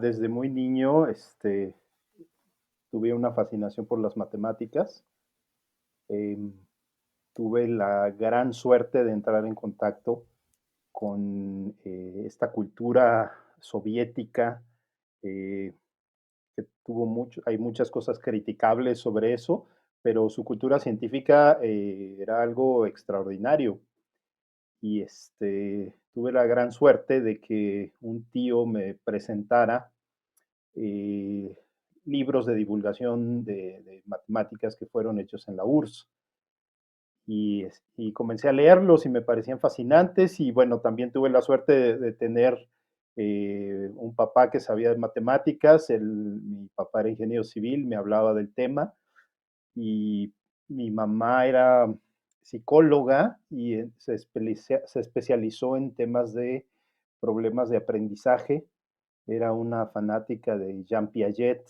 Desde muy niño, tuve una fascinación por las matemáticas. Em, Tuve la gran suerte de entrar en contacto con esta cultura soviética, eh, que tuvo mucho, hay muchas cosas criticables sobre eso, pero su cultura científica era algo extraordinario. Y tuve la gran suerte de que un tío me presentara eh, libros de divulgación de matemáticas que fueron hechos en la URSS. Y comencé a leerlos y me parecían fascinantes y bueno, también tuve la suerte de tener un papá que sabía de matemáticas, mi papá era ingeniero civil, me hablaba del tema y mi mamá era psicóloga y se especializó en temas de problemas de aprendizaje. Era una fanática de Jean Piaget,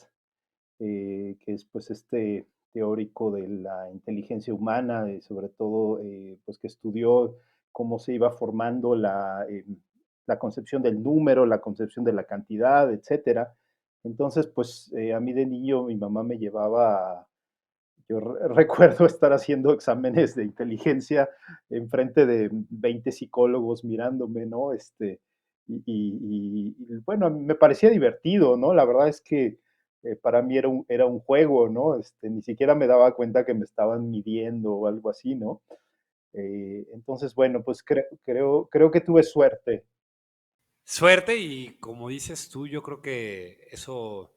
que es pues este teórico de la inteligencia humana, sobre todo pues que estudió cómo se iba formando la concepción del número, la concepción de la cantidad, etcétera. Entonces, pues a mí de niño mi mamá me llevaba yo recuerdo estar haciendo exámenes de inteligencia enfrente de 20 psicólogos mirándome, ¿no? Bueno, me parecía divertido, ¿no? La verdad es que para mí era un juego, ¿no? Ni siquiera me daba cuenta que me estaban midiendo o algo así, ¿no? Entonces, bueno, pues creo que tuve suerte. Suerte y como dices tú, yo creo que eso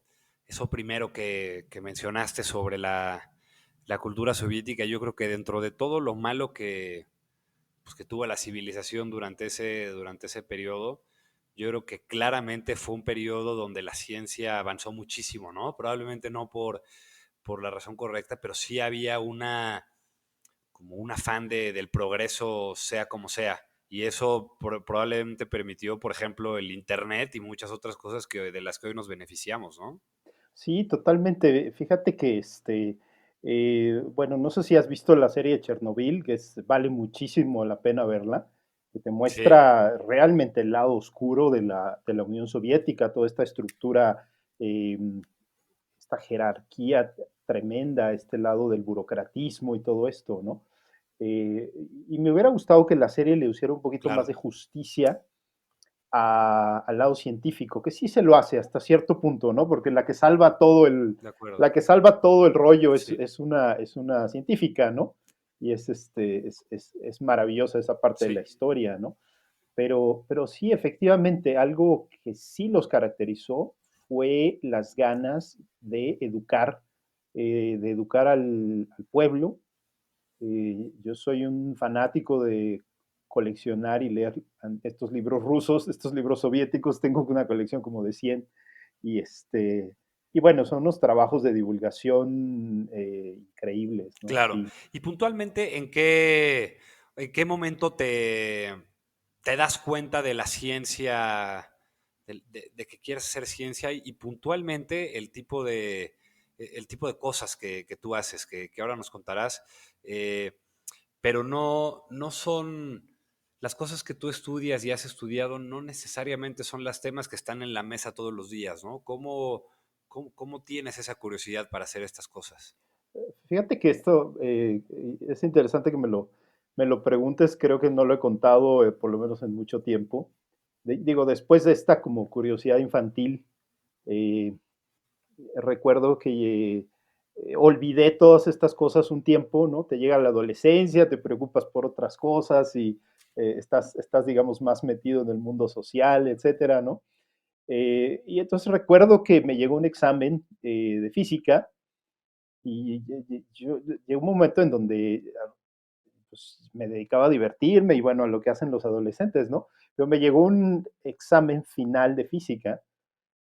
primero que mencionaste sobre la cultura soviética, yo creo que dentro de todo lo malo pues, que tuvo la civilización durante ese periodo, yo creo que claramente fue un periodo donde la ciencia avanzó muchísimo, ¿no? Probablemente no por la razón correcta, pero sí había como un afán del progreso sea como sea. Y eso probablemente permitió, por ejemplo, el Internet y muchas otras cosas de las que hoy nos beneficiamos, ¿no? Sí, totalmente. Fíjate que bueno, no sé si has visto la serie de Chernobyl, vale muchísimo la pena verla, que te Sí, muestra realmente el lado oscuro de la Unión Soviética, toda esta estructura, eh, esta jerarquía tremenda, este lado del burocratismo y todo esto, ¿no? Eh, y me hubiera gustado que la serie le hiciera un poquito más claro, de justicia al lado científico, que sí se lo hace hasta cierto punto, ¿no? Porque de acuerdo. la que salva todo el rollo Sí, es una científica, ¿no? Y es maravillosa esa parte de la sí, historia, ¿no? Pero sí, efectivamente, algo que sí los caracterizó fue las ganas de educar al pueblo. Yo soy un fanático de coleccionar y leer estos libros rusos, estos libros soviéticos. Tengo una colección como de 100 y y bueno, son unos trabajos de divulgación increíbles, ¿no? claro. Sí. Y puntualmente, en qué momento te das cuenta de la ciencia, de que quieres hacer ciencia y puntualmente el tipo de cosas que tú haces, que ahora nos contarás, eh, pero no son las cosas que tú estudias y has estudiado, no necesariamente son los temas que están en la mesa todos los días, ¿no? ¿Cómo tienes esa curiosidad para hacer estas cosas? Fíjate que esto es interesante que me lo preguntes. Creo que no lo he contado por lo menos en mucho tiempo. Digo, después de esta como curiosidad infantil, eh, recuerdo que olvidé todas estas cosas un tiempo, ¿no? Te llega la adolescencia, te preocupas por otras cosas y estás, digamos, más metido en el mundo social, etcétera, ¿no? Y entonces recuerdo que me llegó un examen de física y llegó un momento en donde pues, me dedicaba a divertirme y bueno, a lo que hacen los adolescentes, ¿no? Pero me llegó un examen final de física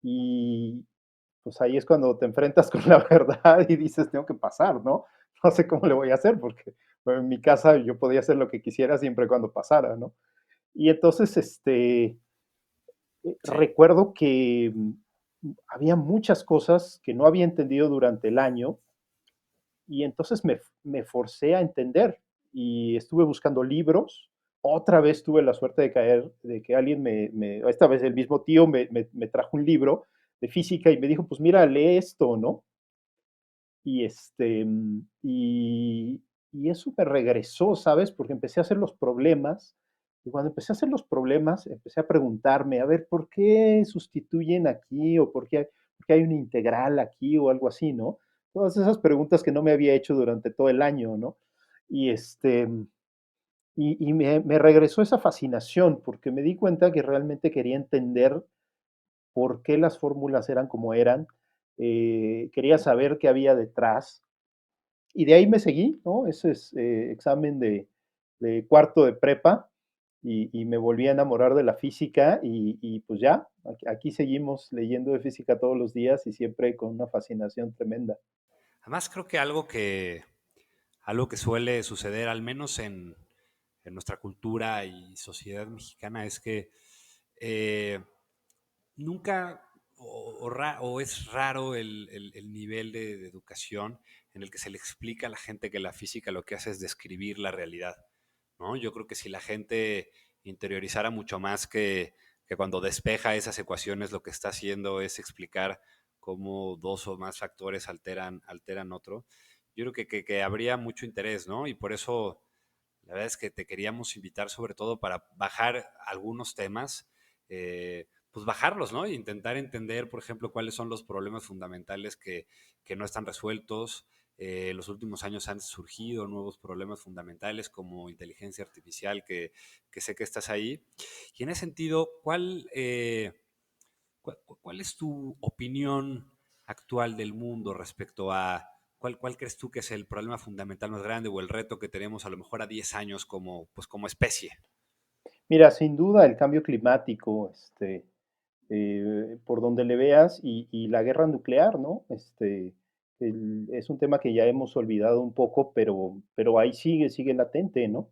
y pues ahí es cuando te enfrentas con la verdad y dices, tengo que pasar, ¿no? No sé cómo le voy a hacer porque bueno, en mi casa yo podía hacer lo que quisiera siempre y cuando pasara, ¿no? Y entonces, Sí, recuerdo que había muchas cosas que no había entendido durante el año y entonces me forcé a entender y estuve buscando libros. Otra vez tuve la suerte de caer, de que alguien esta vez el mismo tío me trajo un libro de física y me dijo, pues mira, lee esto, ¿no? Y, y eso me regresó, ¿sabes? Porque empecé a hacer los problemas. Y cuando empecé a hacer los problemas, empecé a preguntarme, a ver, ¿por qué sustituyen aquí? ¿O por qué hay una integral aquí? O algo así, ¿no? Todas esas preguntas que no me había hecho durante todo el año, ¿no? Y, me regresó esa fascinación, porque me di cuenta que realmente quería entender por qué las fórmulas eran como eran, quería saber qué había detrás, y de ahí me seguí, ¿no? Ese es examen de cuarto de prepa, y me volví a enamorar de la física, y pues ya, aquí seguimos leyendo de física todos los días y siempre con una fascinación tremenda. Además, creo que algo que suele suceder, al menos en nuestra cultura y sociedad mexicana, es que eh, nunca o es raro el nivel de educación en el que se le explica a la gente que la física lo que hace es describir la realidad, ¿no? Yo creo que si la gente interiorizara mucho más que cuando despeja esas ecuaciones lo que está haciendo es explicar cómo dos o más factores alteran otro, yo creo que habría mucho interés, ¿no? Y por eso la verdad es que te queríamos invitar sobre todo para bajar algunos temas, pues bajarlos, ¿no? E intentar entender, por ejemplo, cuáles son los problemas fundamentales que no están resueltos. En los últimos años han surgido nuevos problemas fundamentales como inteligencia artificial, que sé que estás ahí. Y en ese sentido, ¿cuál es tu opinión actual del mundo respecto a cuál crees tú que es el problema fundamental más grande o el reto que tenemos a lo mejor a 10 años como, pues, como especie? Mira, sin duda el cambio climático, por donde le veas, y la guerra nuclear, ¿no? Es un tema que ya hemos olvidado un poco, pero ahí sigue latente, ¿no?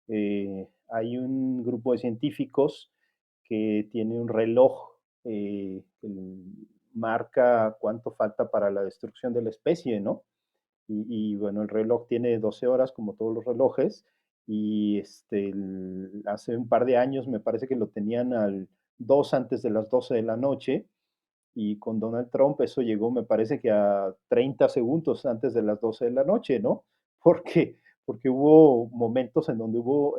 Hay un grupo de científicos que tiene un reloj que marca cuánto falta para la destrucción de la especie, ¿no? Bueno, el reloj tiene 12 horas como todos los relojes y hace un par de años me parece que lo tenían al 2 antes de las 12 de la noche y con Donald Trump eso llegó, me parece que a 30 segundos antes de las 12 de la noche, ¿no? Porque, porque hubo momentos en donde hubo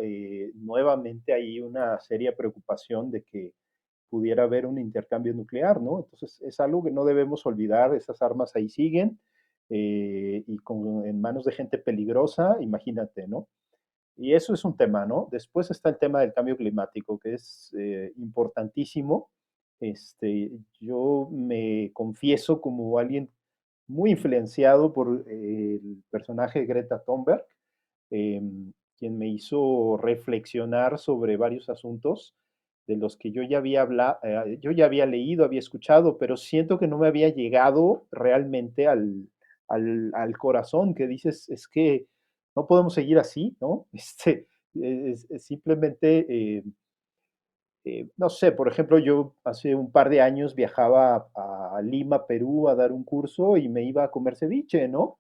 nuevamente ahí una seria preocupación de que pudiera haber un intercambio nuclear, ¿no? Entonces es algo que no debemos olvidar, esas armas ahí siguen en manos de gente peligrosa, imagínate, ¿no? Y eso es un tema, ¿no? Después está el tema del cambio climático, que es importantísimo. Yo me confieso como alguien muy influenciado por el personaje de Greta Thunberg, eh, quien me hizo reflexionar sobre varios asuntos de los que yo ya había leído, había escuchado, pero siento que no me había llegado realmente al corazón, que dices, es que no podemos seguir así, ¿no? Es simplemente, no sé, por ejemplo, yo hace un par de años viajaba a Lima, Perú, a dar un curso y me iba a comer ceviche, ¿no?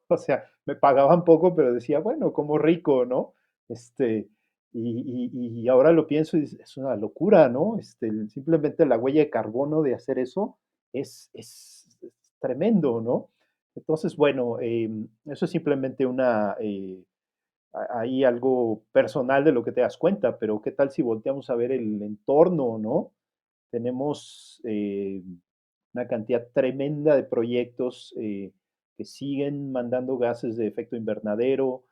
O sea, me pagaban poco, pero decía, bueno, como rico, ¿no? Este, y ahora lo pienso y es una locura, ¿no? Simplemente la huella de carbono de hacer eso es tremendo, ¿no? Entonces, bueno, eso es simplemente ahí algo personal de lo que te das cuenta, pero ¿qué tal si volteamos a ver el entorno, ¿no? Tenemos una cantidad tremenda de proyectos que siguen mandando gases de efecto invernadero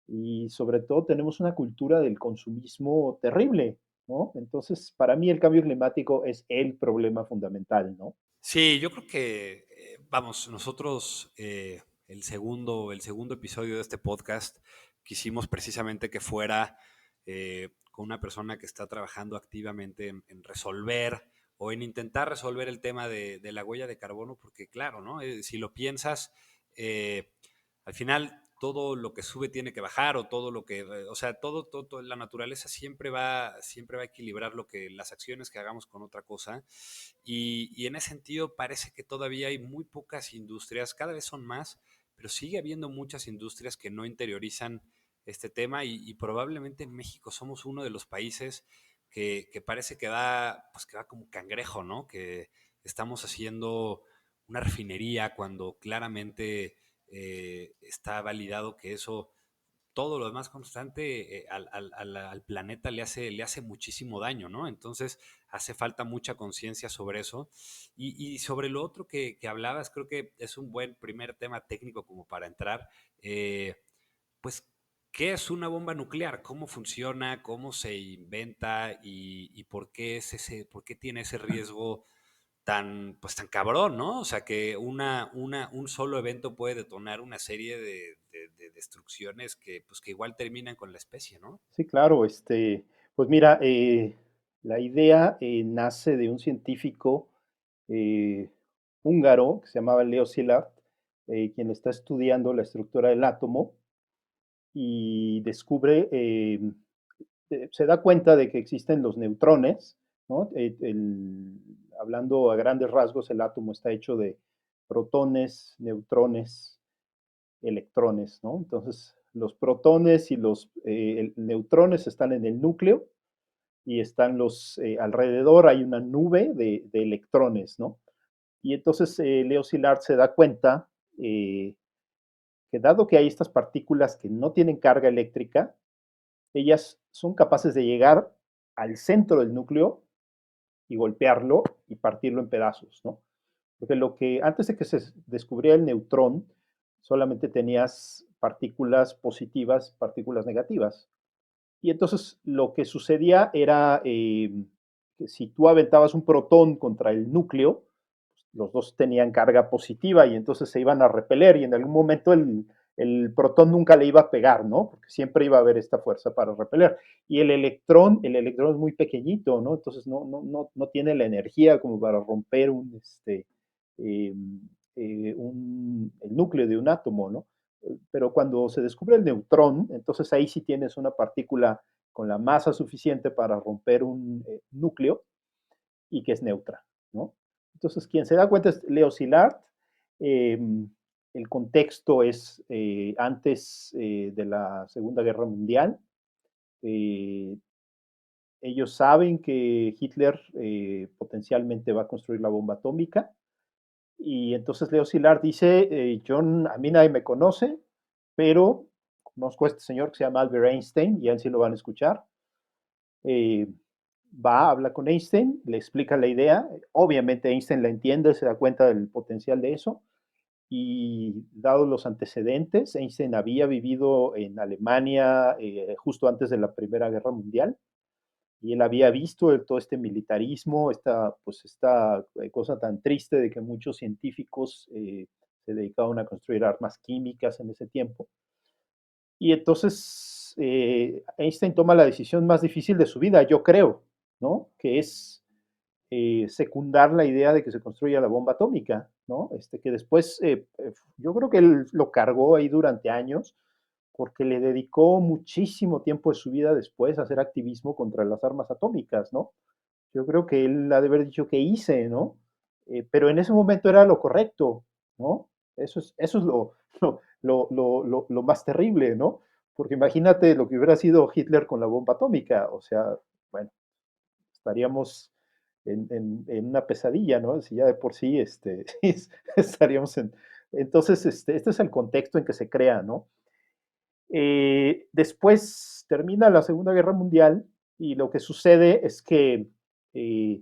y sobre todo tenemos una cultura del consumismo terrible, ¿no? Entonces, para mí el cambio climático es el problema fundamental, ¿no? Sí, yo creo que, vamos, nosotros el segundo episodio de este podcast quisimos precisamente que fuera con una persona que está trabajando activamente en resolver o en intentar resolver el tema de la huella de carbono, porque claro, ¿no? Si lo piensas, eh, al final todo lo que sube tiene que bajar o todo lo que, o sea, todo, la naturaleza siempre va a equilibrar las acciones que hagamos con otra cosa y en ese sentido parece que todavía hay muy pocas industrias, cada vez son más, pero sigue habiendo muchas industrias que no interiorizan este tema y probablemente en México somos uno de los países que parece que va, pues que va como cangrejo, ¿no? Que estamos haciendo una refinería cuando claramente está validado que eso, todo lo demás constante al planeta le hace muchísimo daño, ¿no? Entonces hace falta mucha conciencia sobre eso. Y sobre lo otro que hablabas, creo que es un buen primer tema técnico como para entrar. Eh, pues, ¿qué es una bomba nuclear? ¿Cómo funciona? ¿Cómo se inventa? Y por qué es ese, por qué tiene ese riesgo tan, pues tan cabrón, ¿no? O sea, que un solo evento puede detonar una serie de destrucciones que, pues, que igual terminan con la especie, ¿no? Sí, claro, pues mira, la idea nace de un científico eh, húngaro que se llamaba Leo Szilard, quien está estudiando la estructura del átomo y descubre, se da cuenta de que existen los neutrones, ¿no? Hablando a grandes rasgos, el átomo está hecho de protones, neutrones, electrones, ¿no? Entonces, los protones y los neutrones están en el núcleo y están alrededor, hay una nube de electrones, ¿no? Y entonces Leo Szilard se da cuenta que dado que hay estas partículas que no tienen carga eléctrica, ellas son capaces de llegar al centro del núcleo y golpearlo y partirlo en pedazos, ¿no? Porque lo que antes de que se descubriera el neutrón, solamente tenías partículas positivas, partículas negativas. Y entonces lo que sucedía era que si tú aventabas un protón contra el núcleo, los dos tenían carga positiva y entonces se iban a repeler y en algún momento el protón nunca le iba a pegar, ¿no? Porque siempre iba a haber esta fuerza para repeler. Y el electrón es muy pequeñito, ¿no? Entonces no tiene la energía como para romper eh, el núcleo de un átomo, ¿no? Pero cuando se descubre el neutrón, entonces ahí sí tienes una partícula con la masa suficiente para romper un núcleo y que es neutra, ¿no? Entonces, quien se da cuenta es Leo Szilard. Eh, el contexto es antes de la Segunda Guerra Mundial. Eh, ellos saben que Hitler potencialmente va a construir la bomba atómica. Y entonces Leo Szilard dice, a mí nadie me conoce, pero conozco a este señor que se llama Albert Einstein, y a él sí lo van a escuchar. Eh, habla con Einstein, le explica la idea. Obviamente Einstein la entiende, se da cuenta del potencial de eso. Y dados los antecedentes, Einstein había vivido en Alemania justo antes de la Primera Guerra Mundial y él había visto todo este militarismo, esta cosa tan triste de que muchos científicos se dedicaban a construir armas químicas en ese tiempo. Y entonces Einstein toma la decisión más difícil de su vida, yo creo, ¿no? Que es secundar la idea de que se construya la bomba atómica, ¿no? Que después yo creo que él lo cargó ahí durante años porque le dedicó muchísimo tiempo de su vida después a hacer activismo contra las armas atómicas, ¿no? Yo creo que él ha de haber dicho que hice, ¿no? Pero en ese momento era lo correcto, ¿no? Eso es lo más terrible, ¿no? Porque imagínate lo que hubiera sido Hitler con la bomba atómica, o sea, bueno, estaríamos en una pesadilla, ¿no? Si ya de por sí estaríamos en... Entonces, este es el contexto en que se crea, ¿no? Después termina la Segunda Guerra Mundial y lo que sucede es que eh,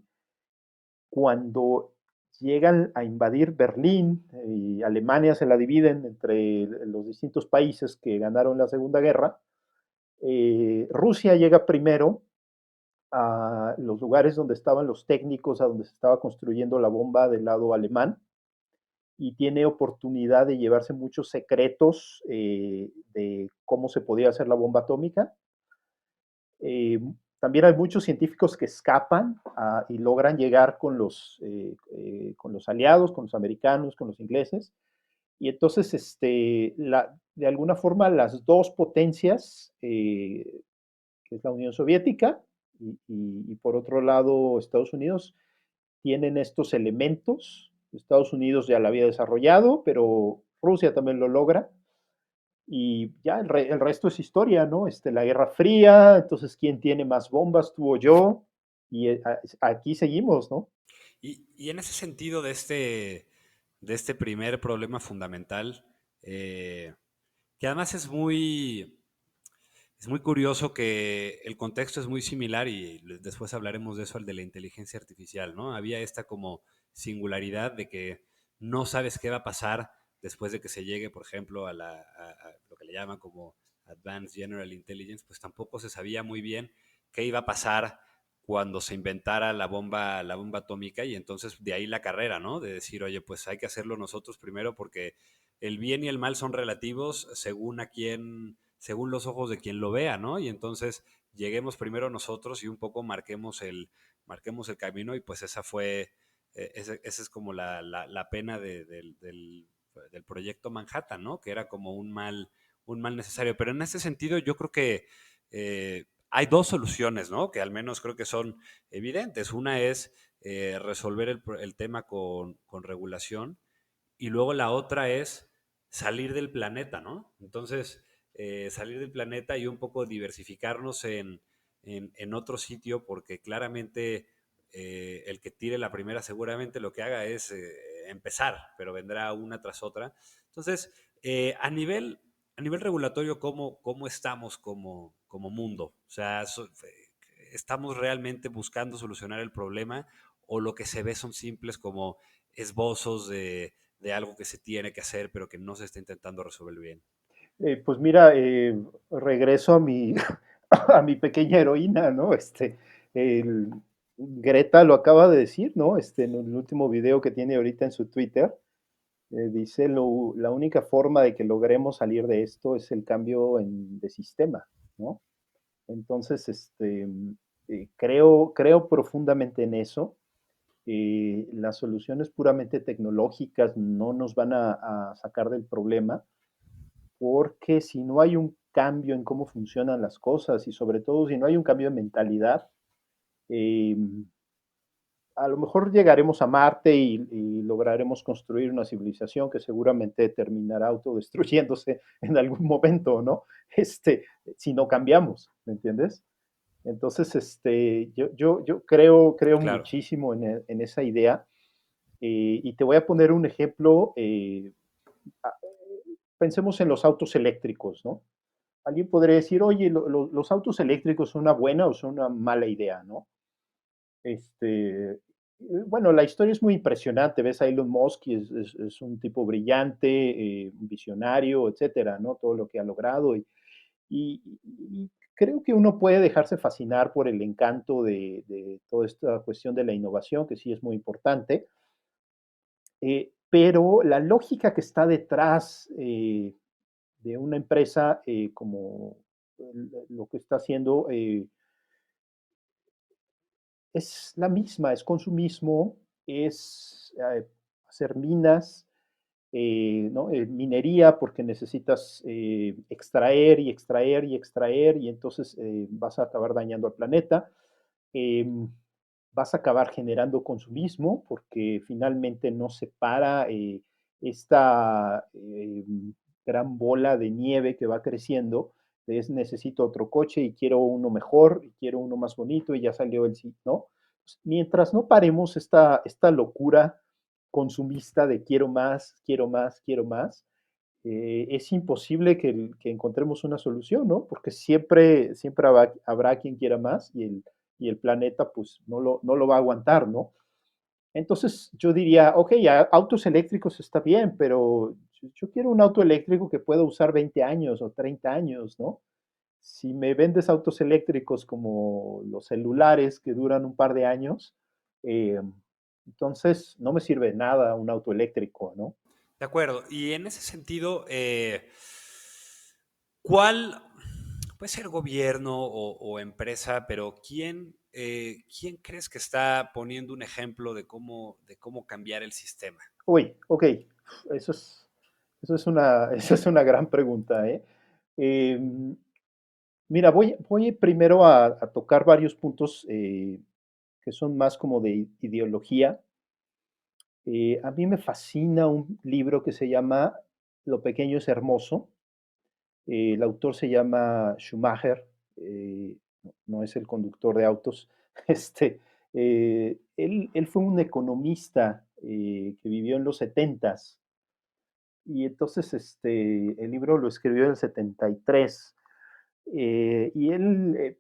cuando llegan a invadir Berlín y Alemania se la dividen entre los distintos países que ganaron la Segunda Guerra, Rusia llega primero a los lugares donde estaban los técnicos, a donde se estaba construyendo la bomba del lado alemán, y tiene oportunidad de llevarse muchos secretos de cómo se podía hacer la bomba atómica. Eh, También hay muchos científicos que escapan y logran llegar con los aliados, con los americanos, con los ingleses. Y entonces, de alguna forma, las dos potencias, que es la Unión Soviética y por otro lado Estados Unidos, tienen estos elementos. Estados Unidos ya la había desarrollado, pero Rusia también lo logra. y ya el resto es historia, ¿no? La Guerra Fría, entonces, ¿quién tiene más bombas, tú o yo? Y aquí seguimos, ¿no? Y en ese sentido de este primer problema fundamental, eh, que además es muy curioso que el contexto es muy similar y después hablaremos de eso al de la inteligencia artificial, ¿no? Había esta como singularidad de que no sabes qué va a pasar después de que se llegue, por ejemplo, a lo que le llaman como Advanced General Intelligence, pues tampoco se sabía muy bien qué iba a pasar cuando se inventara la bomba atómica y entonces de ahí la carrera, ¿no? De decir, oye, pues hay que hacerlo nosotros primero porque el bien y el mal son relativos según a quién, según los ojos de quien lo vea, ¿no? Y entonces lleguemos primero nosotros y un poco marquemos el camino y pues esa fue, esa es como la pena del proyecto Manhattan, ¿no? Que era como un mal necesario. Pero en ese sentido yo creo que hay dos soluciones, ¿no? Que al menos creo que son evidentes. Una es resolver el tema con regulación y luego la otra es salir del planeta, ¿no? Entonces, salir del planeta y un poco diversificarnos en otro sitio, porque claramente el que tire la primera seguramente lo que haga es empezar, pero vendrá una tras otra. Entonces, a nivel regulatorio, ¿cómo estamos como mundo? O sea, ¿estamos realmente buscando solucionar el problema o lo que se ve son simples como esbozos de algo que se tiene que hacer, pero que no se está intentando resolver bien? Pues mira, regreso a mi, a mi pequeña heroína, ¿no? El, Greta lo acaba de decir, ¿no? En el último video que tiene ahorita en su Twitter, dice, la única forma de que logremos salir de esto es el cambio de sistema, ¿no? Entonces, creo profundamente en eso. Las soluciones puramente tecnológicas no nos van a sacar del problema, porque si no hay un cambio en cómo funcionan las cosas y sobre todo si no hay un cambio de mentalidad, eh, a lo mejor llegaremos a Marte y lograremos construir una civilización que seguramente terminará autodestruyéndose en algún momento, ¿no? Si no cambiamos, ¿me entiendes? Entonces, yo creo Claro. muchísimo en esa idea, y te voy a poner un ejemplo. Pensemos en los autos eléctricos, ¿no? Alguien podría decir, oye, los autos eléctricos son una buena o son una mala idea, ¿no? Bueno, la historia es muy impresionante. Ves a Elon Musk y es un tipo brillante, un visionario, etcétera, ¿no? Todo lo que ha logrado. Y creo que uno puede dejarse fascinar por el encanto de toda esta cuestión de la innovación, que sí es muy importante. Pero la lógica que está detrás de una empresa como lo que está haciendo es la misma, es consumismo, es hacer minas, ¿no? Minería porque necesitas extraer y extraer y extraer y entonces vas a acabar dañando al planeta. Em, Vas a acabar generando consumismo porque finalmente no se para esta gran bola de nieve que va creciendo. Es necesito otro coche y quiero uno mejor y quiero uno más bonito y ya salió el sí, ¿no? Mientras no paremos esta locura consumista de quiero más, quiero más, quiero más, es imposible que encontremos una solución, ¿no? Porque siempre habrá quien quiera más y el planeta pues no lo va a aguantar, ¿no? Entonces yo diría, ok, autos eléctricos está bien, pero yo quiero un auto eléctrico que pueda usar 20 años o 30 años, ¿no? Si me vendes autos eléctricos como los celulares que duran un par de años, eh, entonces no me sirve de nada un auto eléctrico, ¿no? De acuerdo. Y en ese sentido, ¿cuál puede ser gobierno o empresa, pero quién crees que está poniendo un ejemplo de cómo cambiar el sistema? Uy, ok, eso es, esa es una gran pregunta, ¿eh? Em, Mira, voy primero a tocar varios puntos que son más como de ideología. A mí me fascina un libro que se llama Lo pequeño es hermoso, El autor se llama Schumacher, no es el conductor de autos. Este, él fue un economista que vivió en los 70s y entonces el libro lo escribió en el 73. Y él,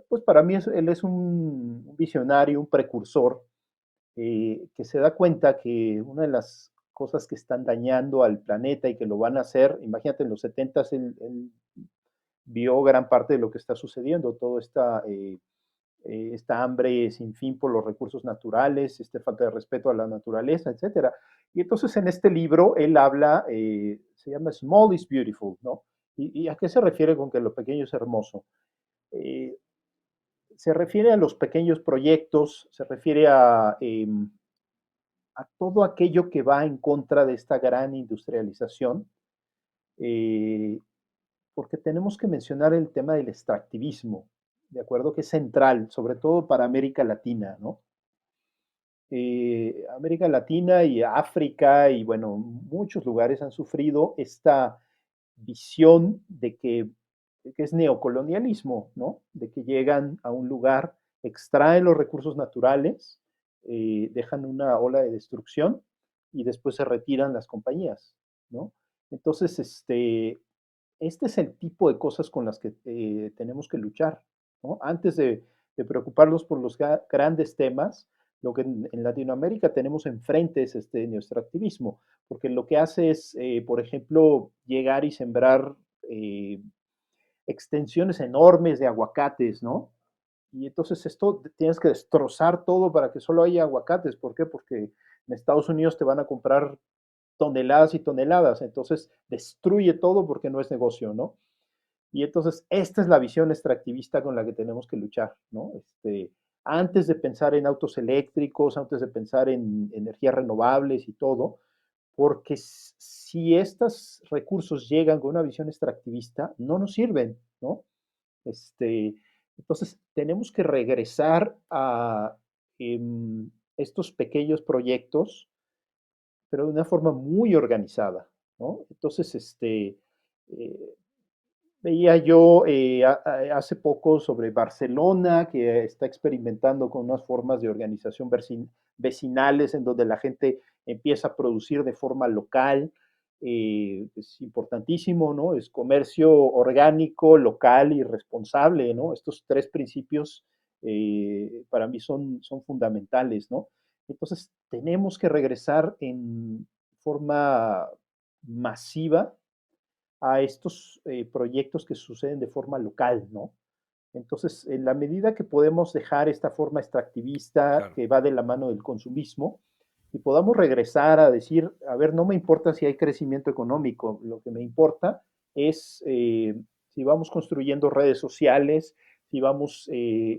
pues para mí, él es un visionario, un precursor, que se da cuenta que una de las cosas que están dañando al planeta y que lo van a hacer, imagínate, en los 70 él vio gran parte de lo que está sucediendo, toda esta hambre sin fin por los recursos naturales, esta falta de respeto a la naturaleza, etcétera. Y entonces en este libro él habla, se llama Small is Beautiful, ¿no? ¿Y a qué se refiere con que lo pequeño es hermoso? Eh, Se refiere a los pequeños proyectos, se refiere a todo aquello que va en contra de esta gran industrialización, eh, porque tenemos que mencionar el tema del extractivismo, de acuerdo, que es central, sobre todo para América Latina, ¿no? América Latina y África y bueno, muchos lugares han sufrido esta visión de que es neocolonialismo, ¿no? De que llegan a un lugar, extraen los recursos naturales, dejan una ola de destrucción y después se retiran las compañías, ¿no? Entonces, este es el tipo de cosas con las que tenemos que luchar, ¿no? Antes de preocuparnos por los grandes temas, lo que en Latinoamérica tenemos enfrente es este neoextractivismo, porque lo que hace es, por ejemplo, llegar y sembrar eh, extensiones enormes de aguacates, ¿no? Y entonces esto tienes que destrozar todo para que solo haya aguacates. ¿Por qué? Porque en Estados Unidos te van a comprar toneladas y toneladas. Entonces destruye todo porque no es negocio, ¿no? Y entonces esta es la visión extractivista con la que tenemos que luchar, ¿no? Antes de pensar en autos eléctricos, antes de pensar en energías renovables y todo, porque si estos recursos llegan con una visión extractivista, no nos sirven, ¿no? Este, entonces, tenemos que regresar a estos pequeños proyectos, pero de una forma muy organizada, ¿no? Entonces, eh, veía yo hace poco sobre Barcelona, que está experimentando con unas formas de organización vecinales en donde la gente empieza a producir de forma local. Es importantísimo, ¿no? Es comercio orgánico, local y responsable, ¿no? Estos tres principios para mí son fundamentales, ¿no? Entonces, tenemos que regresar en forma masiva a estos proyectos que suceden de forma local, ¿no? Entonces, en la medida que podemos dejar esta forma extractivista Claro. que va de la mano del consumismo y podamos regresar a decir, a ver, no me importa si hay crecimiento económico, lo que me importa es si vamos construyendo redes sociales, si vamos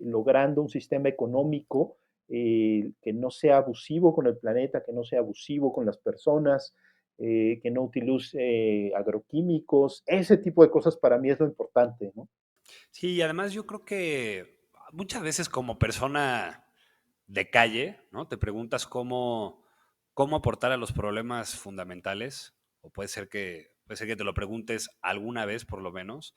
logrando un sistema económico que no sea abusivo con el planeta, que no sea abusivo con las personas, que no utilice agroquímicos, ese tipo de cosas para mí es lo importante, ¿no? Sí, y además yo creo que muchas veces como persona de calle, ¿no? Te preguntas cómo aportar a los problemas fundamentales, o puede ser que te lo preguntes alguna vez por lo menos.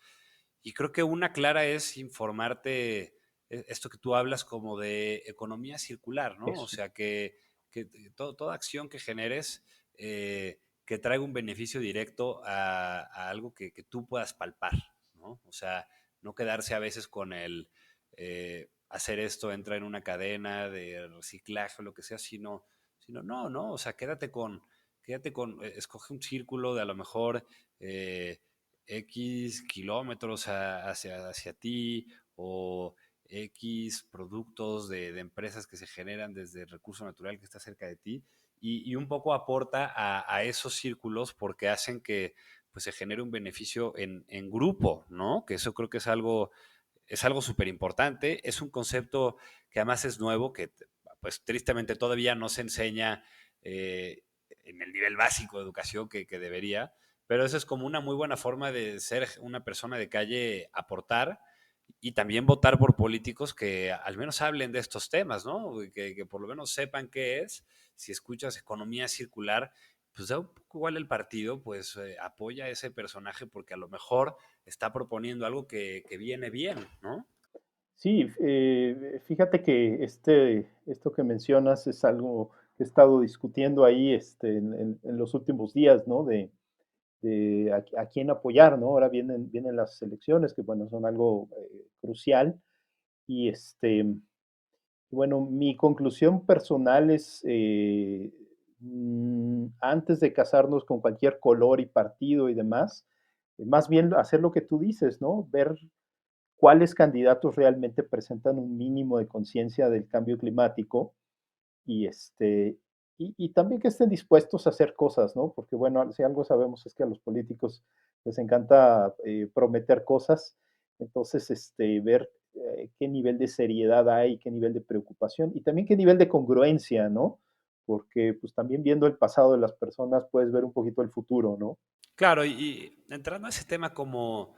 Y creo que una clara es informarte, esto que tú hablas como de economía circular, ¿no? O Eso. sea, que toda acción que generes, que traiga un beneficio directo a algo que tú puedas palpar, ¿no? O sea, no quedarse a veces con el hacer esto entra en una cadena de reciclaje o lo que sea, sino no, no, o sea, escoge un círculo de a lo mejor X kilómetros hacia ti o X productos de empresas que se generan desde el recurso natural que está cerca de ti y un poco aporta a esos círculos porque hacen que pues, se genere un beneficio en grupo, ¿no? Que eso creo que es algo súper importante, es un concepto que además es nuevo, que pues tristemente todavía no se enseña en el nivel básico de educación que debería, pero eso es como una muy buena forma de ser una persona de calle, aportar y también votar por políticos que al menos hablen de estos temas, ¿no? Que por lo menos sepan qué es. Si escuchas economía circular, pues da un poco igual el partido, pues apoya a ese personaje porque a lo mejor está proponiendo algo que viene bien, ¿no? Sí, fíjate que esto que mencionas es algo que he estado discutiendo ahí en los últimos días, ¿no? De a quién apoyar, ¿no? Ahora vienen las elecciones, que bueno, son algo crucial. Y bueno, mi conclusión personal es, antes de casarnos con cualquier color y partido y demás, más bien hacer lo que tú dices, ¿no? Ver cuáles candidatos realmente presentan un mínimo de conciencia del cambio climático y, y también que estén dispuestos a hacer cosas, ¿no? Porque bueno, si algo sabemos es que a los políticos les encanta prometer cosas, entonces ver qué nivel de seriedad hay, qué nivel de preocupación y también qué nivel de congruencia, ¿no? Porque pues también viendo el pasado de las personas puedes ver un poquito el futuro, ¿no? Claro, y entrando a ese tema como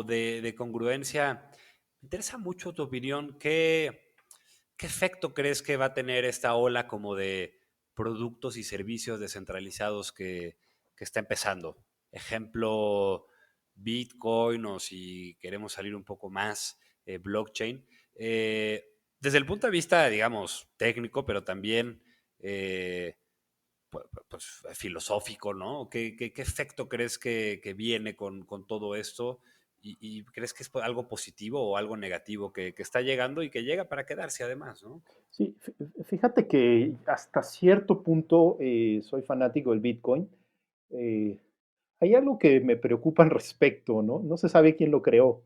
de congruencia, me interesa mucho tu opinión. ¿Qué efecto crees que va a tener esta ola como de productos y servicios descentralizados que está empezando? Ejemplo, Bitcoin o si queremos salir un poco más, blockchain. Desde el punto de vista, digamos, técnico, pero también pues, filosófico, ¿no? ¿Qué efecto crees que viene con todo esto? Y crees que es algo positivo o algo negativo que está llegando y que llega para quedarse además, ¿no? Sí, fíjate que hasta cierto punto soy fanático del Bitcoin. Eh, Hay algo que me preocupa al respecto, ¿no? No se sabe quién lo creó.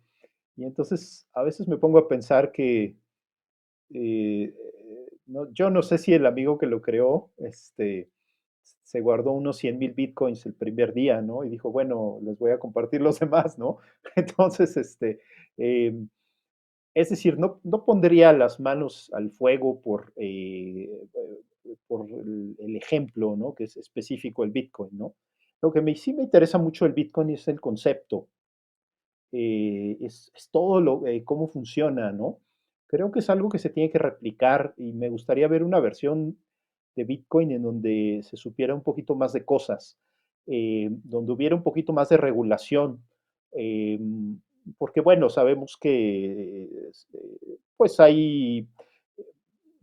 Y entonces a veces me pongo a pensar que yo no sé si el amigo que lo creó, se guardó unos 100,000 bitcoins el primer día, ¿no? Y dijo, bueno, les voy a compartir los demás, ¿no? Entonces, eh, es decir, no pondría las manos al fuego por el ejemplo, ¿no? Que es específico el Bitcoin, ¿no? Lo que sí me interesa mucho el Bitcoin es el concepto, es todo cómo funciona, ¿no? Creo que es algo que se tiene que replicar y me gustaría ver una versión de Bitcoin en donde se supiera un poquito más de cosas, donde hubiera un poquito más de regulación, eh, porque bueno, sabemos que pues hay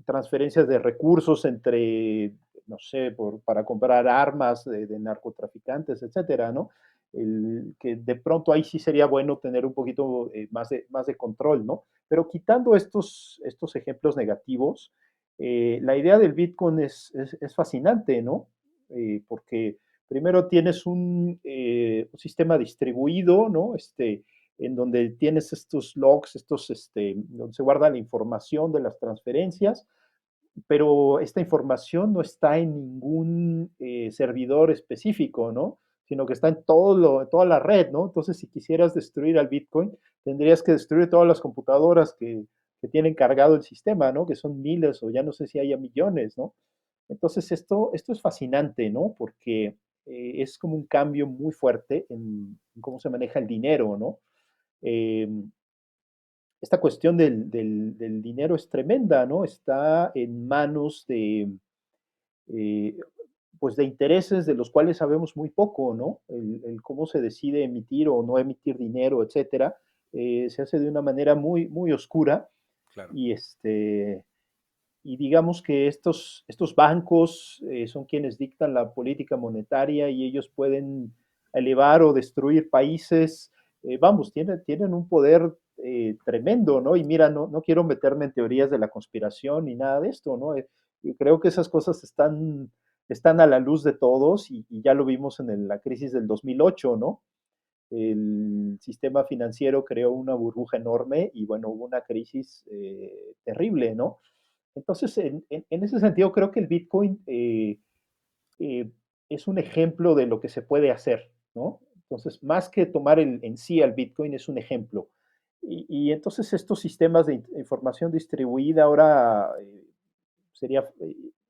transferencias de recursos entre, no sé, para comprar armas de narcotraficantes, etcétera, ¿no? Que de pronto ahí sí sería bueno tener un poquito más de control, ¿no? Pero quitando estos ejemplos negativos, la idea del Bitcoin es fascinante, ¿no? Porque primero tienes un sistema distribuido, ¿no? En donde tienes estos logs, donde se guarda la información de las transferencias, pero esta información no está en ningún servidor específico, ¿no? Sino que está en toda la red, ¿no? Entonces, si quisieras destruir al Bitcoin, tendrías que destruir todas las computadoras que tienen cargado el sistema, ¿no? Que son miles o ya no sé si haya millones, ¿no? Entonces, esto es fascinante, ¿no? Porque es como un cambio muy fuerte en cómo se maneja el dinero, ¿no? Eh, Esta cuestión del dinero es tremenda, ¿no? Está en manos eh, pues de intereses de los cuales sabemos muy poco, ¿no? El cómo se decide emitir o no emitir dinero, etcétera, se hace de una manera muy oscura Claro. y y digamos que estos bancos son quienes dictan la política monetaria y ellos pueden elevar o destruir países. Vamos, tienen un poder tremendo, ¿no? Y mira, no quiero meterme en teorías de la conspiración ni nada de esto, ¿no? Creo que esas cosas están a la luz de todos y ya lo vimos en la crisis del 2008, ¿no? El sistema financiero creó una burbuja enorme y bueno, hubo una crisis terrible, ¿no? Entonces, en ese sentido, creo que el Bitcoin eh, es un ejemplo de lo que se puede hacer, ¿no? Entonces, más que tomar en sí al Bitcoin, es un ejemplo. Y entonces estos sistemas de información distribuida ahora sería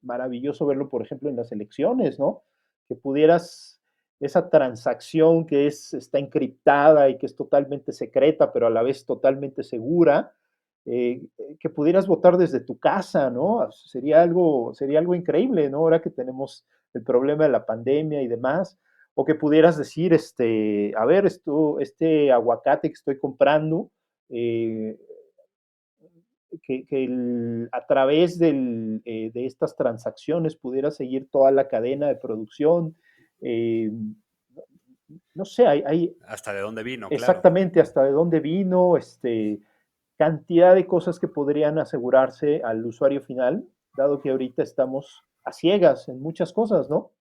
maravilloso verlo, por ejemplo, en las elecciones, ¿no? Que pudieras esa transacción está encriptada y que es totalmente secreta, pero a la vez totalmente segura, que pudieras votar desde tu casa, ¿no? Sería algo increíble, ¿no? Ahora que tenemos el problema de la pandemia y demás, o que pudieras decir, a ver, este aguacate que estoy comprando, eh, a través de estas transacciones pudiera seguir toda la cadena de producción. Eh, no sé, Hasta de dónde vino, claro. exactamente hasta de dónde vino, cantidad de cosas que podrían asegurarse al usuario final, dado que ahorita estamos a ciegas en muchas cosas, ¿no?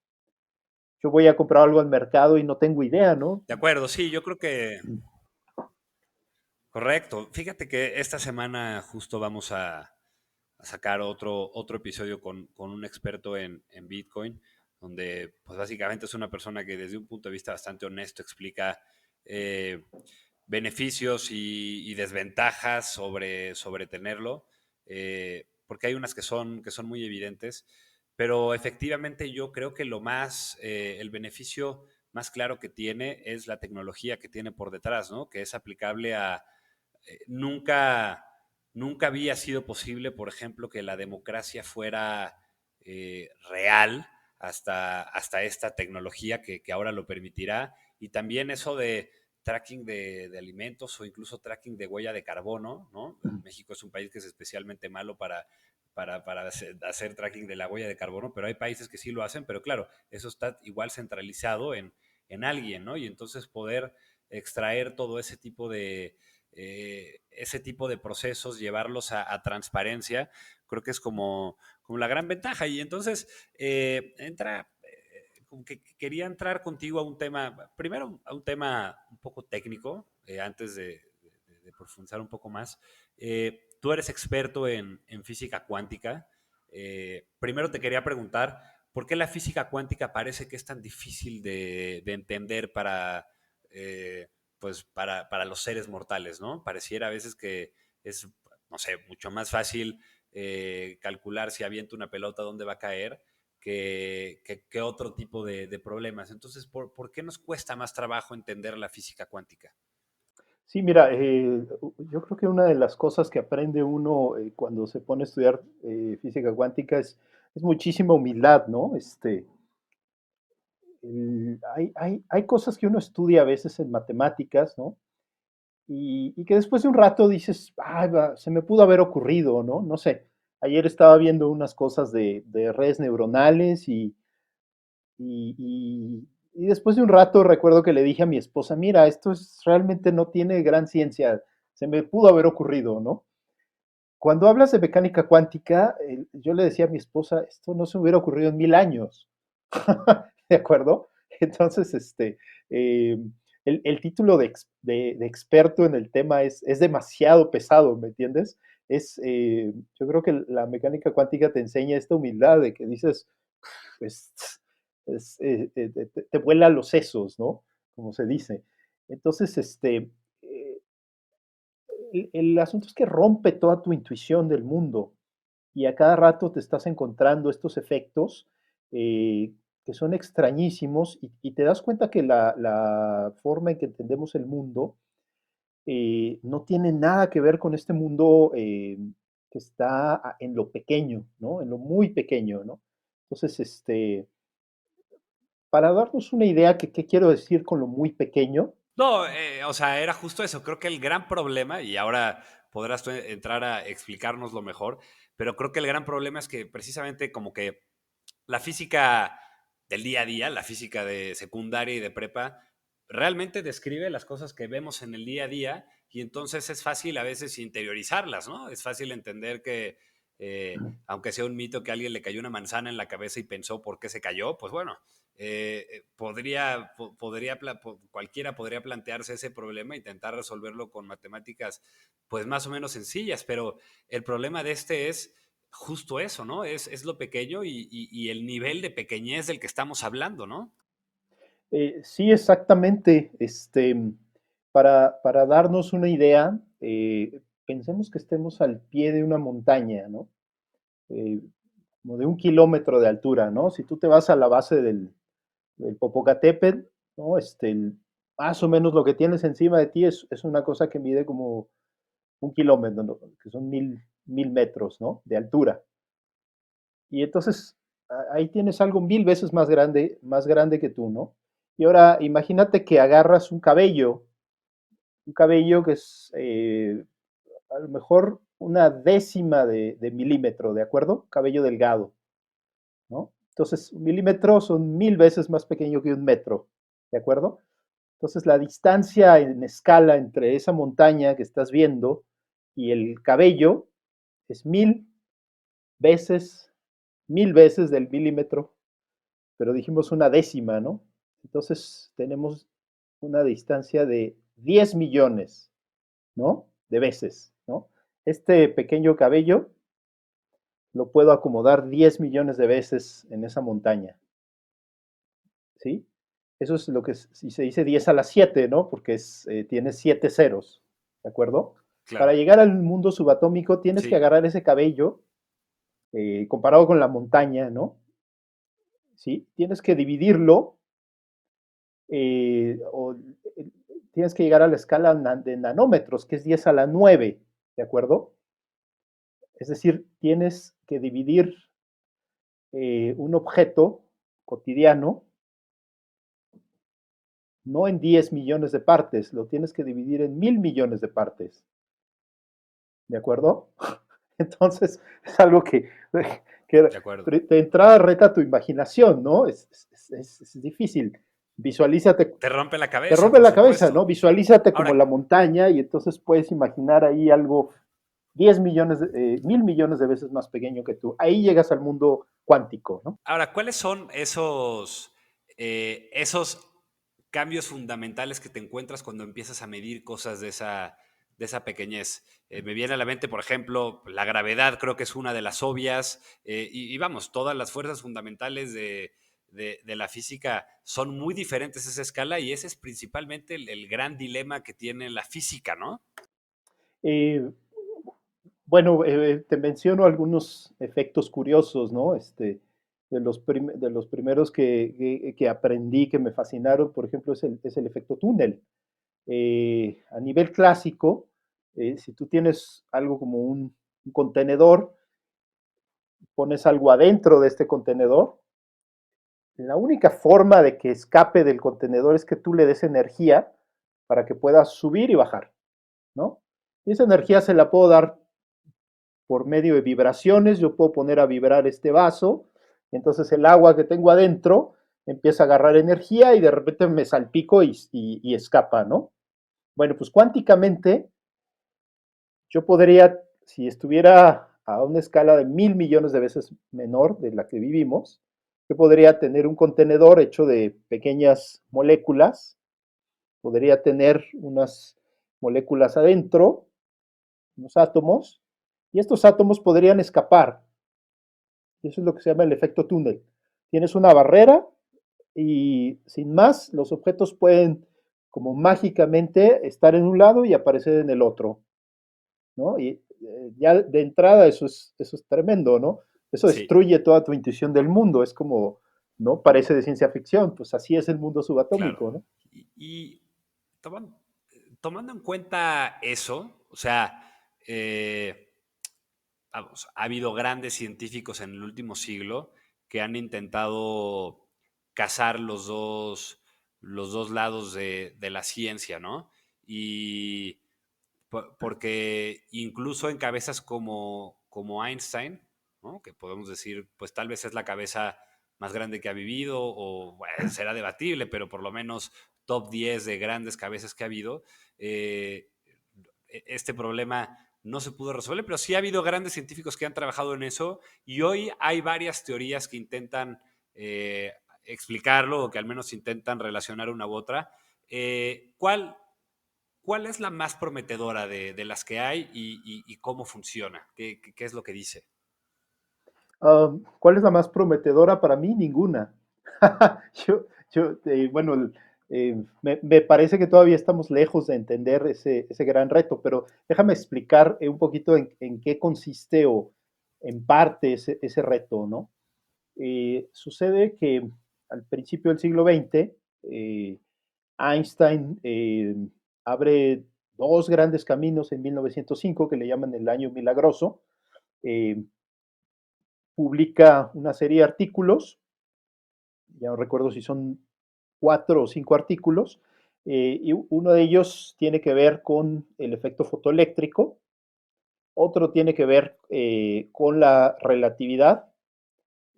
Yo voy a comprar algo al mercado y no tengo idea, ¿no? De acuerdo, sí, yo creo que correcto. Fíjate que esta semana justo vamos a sacar otro episodio con un experto en Bitcoin, donde pues básicamente es una persona que desde un punto de vista bastante honesto explica eh, beneficios y desventajas sobre tenerlo, porque hay unas que son muy evidentes, pero efectivamente yo creo que el beneficio más claro que tiene es la tecnología que tiene por detrás, ¿no? Que es aplicable a nunca, nunca había sido posible, por ejemplo, que la democracia fuera real hasta esta tecnología que ahora lo permitirá. Y también eso de tracking de alimentos o incluso tracking de huella de carbono, ¿no? México es un país que es especialmente malo para hacer tracking de la huella de carbono, pero hay países que sí lo hacen, pero claro, eso está igual centralizado en alguien, ¿no? Y entonces poder extraer todo ese tipo de procesos, llevarlos a transparencia, creo que es como la gran ventaja. Y entonces como que quería entrar contigo a un tema, primero a un tema un poco técnico, antes de profundizar un poco más. Tú eres experto en física cuántica. Primero te quería preguntar, ¿por qué la física cuántica parece que es tan difícil de entender para los seres mortales, ¿no? Pareciera a veces que es, no sé, mucho más fácil calcular si avienta una pelota dónde va a caer que otro tipo de problemas. Entonces, ¿por qué nos cuesta más trabajo entender la física cuántica? Sí, mira, yo creo que una de las cosas que aprende uno cuando se pone a estudiar física cuántica es muchísima humildad, ¿no? Hay cosas que uno estudia a veces en matemáticas, ¿no? Y que después de un rato dices, "Ay, se me pudo haber ocurrido, ¿no? No sé. Ayer estaba viendo unas cosas de redes neuronales y después de un rato recuerdo que le dije a mi esposa, mira, realmente no tiene gran ciencia, se me pudo haber ocurrido, ¿no? Cuando hablas de mecánica cuántica, yo le decía a mi esposa, esto no se me hubiera ocurrido en 1000 años. ¿De acuerdo? Entonces, eh, el título de experto en el tema es demasiado pesado, ¿me entiendes? Yo creo que la mecánica cuántica te enseña esta humildad de que dices, pues, te vuela los sesos, ¿no? Como se dice. Entonces, eh, el asunto es que rompe toda tu intuición del mundo y a cada rato te estás encontrando estos efectos que son extrañísimos y te das cuenta que la forma en que entendemos el mundo no tiene nada que ver con este mundo que está en lo pequeño, ¿no? En lo muy pequeño, ¿no? Entonces, para darnos una idea que qué quiero decir con lo muy pequeño. No, o sea, era justo eso. Creo que el gran problema, y ahora podrás tú entrar a explicárnoslo mejor, pero creo que el gran problema es que precisamente como que la física del día a día, la física de secundaria y de prepa, realmente describe las cosas que vemos en el día a día y entonces es fácil a veces interiorizarlas, ¿no? Es fácil entender que, aunque sea un mito que a alguien le cayó una manzana en la cabeza y pensó por qué se cayó, pues bueno, cualquiera podría plantearse ese problema e intentar resolverlo con matemáticas pues más o menos sencillas, pero el problema de este es justo eso, ¿no? Es lo pequeño y el nivel de pequeñez del que estamos hablando, ¿no? Sí, exactamente. Para darnos una idea, pensemos que estemos al pie de una montaña, ¿no? Eh, Como de 1 kilómetro de altura, ¿no? Si tú te vas a la base del Popocatépetl, ¿no? Más o menos lo que tienes encima de ti es una cosa que mide como un kilómetro, ¿no? Que son mil metros, ¿no? De altura. Y entonces ahí tienes algo 1000 veces más grande que tú, ¿no? Y ahora imagínate que agarras un cabello que es a lo mejor una décima de milímetro, ¿de acuerdo? Cabello delgado, ¿no? Entonces, un milímetro son 1000 veces más pequeño que un metro, ¿de acuerdo? Entonces, la distancia en escala entre esa montaña que estás viendo y el cabello es veces, 1000 veces del milímetro, pero dijimos una décima, ¿no? Entonces, tenemos una distancia de 10 millones, ¿no? De veces, ¿no? Este pequeño cabello lo puedo acomodar 10 millones de veces en esa montaña, ¿sí? Eso es lo que si se dice 10 a la 7, ¿no? Porque tiene 7 ceros, ¿de acuerdo? Para Claro. llegar al mundo subatómico tienes que Sí. agarrar ese cabello comparado con la montaña, ¿no? ¿Sí? Tienes que dividirlo o tienes que llegar a la escala de nanómetros, que es 10 a la 9, ¿de acuerdo? Es decir, tienes que dividir un objeto cotidiano no en 10 millones de partes, lo tienes que dividir en 1000 millones de partes, ¿de acuerdo? Entonces, es algo que De acuerdo. de entrada reta tu imaginación, ¿no? Es difícil. Visualízate, Te rompe la te cabeza, rompe por la cabeza, ¿no? supuesto. Visualízate como Ahora, la montaña y entonces puedes imaginar ahí algo 10 millones, 1000 millones de veces más pequeño que tú. Ahí llegas al mundo cuántico, ¿no? ahora, ¿cuáles son esos cambios fundamentales que te encuentras cuando empiezas a medir cosas de esa pequeñez? Me viene a la mente, por ejemplo, la gravedad, creo que es una de las obvias, y vamos, todas las fuerzas fundamentales de la física son muy diferentes a esa escala y ese es principalmente el gran dilema que tiene la física, ¿no? Eh, Bueno, te menciono algunos efectos curiosos, ¿no? De los primeros que aprendí, que me fascinaron, por ejemplo, es el efecto túnel. A nivel clásico, si tú tienes algo como un contenedor, pones algo adentro de este contenedor, la única forma de que escape del contenedor es que tú le des energía para que pueda subir y bajar, ¿no? Y esa energía se la puedo dar por medio de vibraciones, yo puedo poner a vibrar este vaso, entonces el agua que tengo adentro empieza a agarrar energía y de repente me salpico y escapa, ¿no? Bueno, pues cuánticamente yo podría, si estuviera a una escala de 1000 millones de veces menor de la que vivimos, yo podría tener un contenedor hecho de pequeñas moléculas, podría tener unas moléculas adentro, unos átomos, y estos átomos podrían escapar. Y eso es lo que se llama el efecto túnel. Tienes una barrera y sin más, los objetos pueden como mágicamente estar en un lado y aparecer en el otro, ¿no? Y ya de entrada eso es tremendo, ¿no? Eso Sí, destruye toda tu intuición del mundo, es como, ¿no? Parece de ciencia ficción, pues así es el mundo claro. subatómico, ¿no? Y toman- tomando en cuenta eso, o sea, vamos, ha habido grandes científicos en el último siglo que han intentado casar los dos lados de la ciencia, ¿no? Y porque incluso en cabezas como Einstein, ¿no? Que podemos decir, pues tal vez es la cabeza más grande que ha vivido, o bueno, será debatible, pero por lo menos top 10 de grandes cabezas que ha habido, eh, este problema no se pudo resolver, pero sí ha habido grandes científicos que han trabajado en eso y hoy hay varias teorías que intentan explicarlo o que al menos intentan relacionar una u otra. ¿Cuál es la más prometedora de las que hay y cómo funciona? ¿Qué es lo que dice? ¿Cuál es la más prometedora para mí? Ninguna. Bueno, me parece que todavía estamos lejos de entender ese gran reto, pero déjame explicar un poquito en qué consiste o en parte ese reto, ¿no? Sucede que al principio del siglo XX, Einstein abre dos grandes caminos en 1905 que le llaman el año milagroso. Eh, Publica una serie de artículos, ya no recuerdo si son 4 o 5 artículos, y uno de ellos tiene que ver con el efecto fotoeléctrico, otro tiene que ver con la relatividad,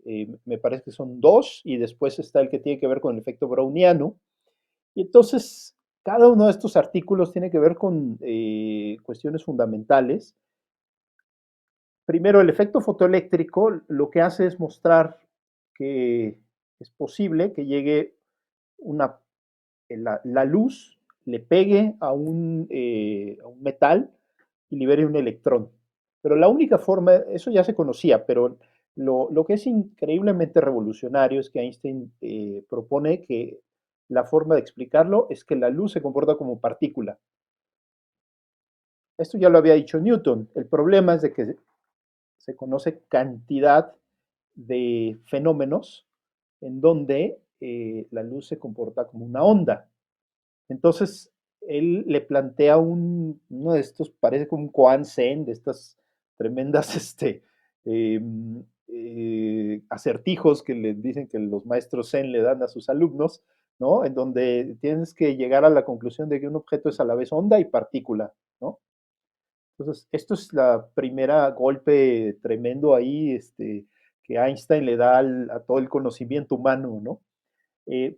me parece que son dos, y después está el que tiene que ver con el efecto browniano. Y entonces, cada uno de estos artículos tiene que ver con cuestiones fundamentales. Primero, el efecto fotoeléctrico lo que hace es mostrar que es posible que llegue una, la luz, le pegue a un metal y libere un electrón. Pero la única forma, eso ya se conocía, pero lo que es increíblemente revolucionario es que Einstein propone que la forma de explicarlo es que la luz se comporta como partícula. Esto ya lo había dicho Newton. El problema es de que se conoce cantidad de fenómenos en donde la luz se comporta como una onda. Entonces, él le plantea uno de estos, parece como un koan zen, de estas tremendas eh, acertijos que le dicen que los maestros zen le dan a sus alumnos, ¿no? En donde tienes que llegar a la conclusión de que un objeto es a la vez onda y partícula, ¿no? Entonces, esto es la primera golpe tremendo ahí, que Einstein le da a todo el conocimiento humano, ¿no?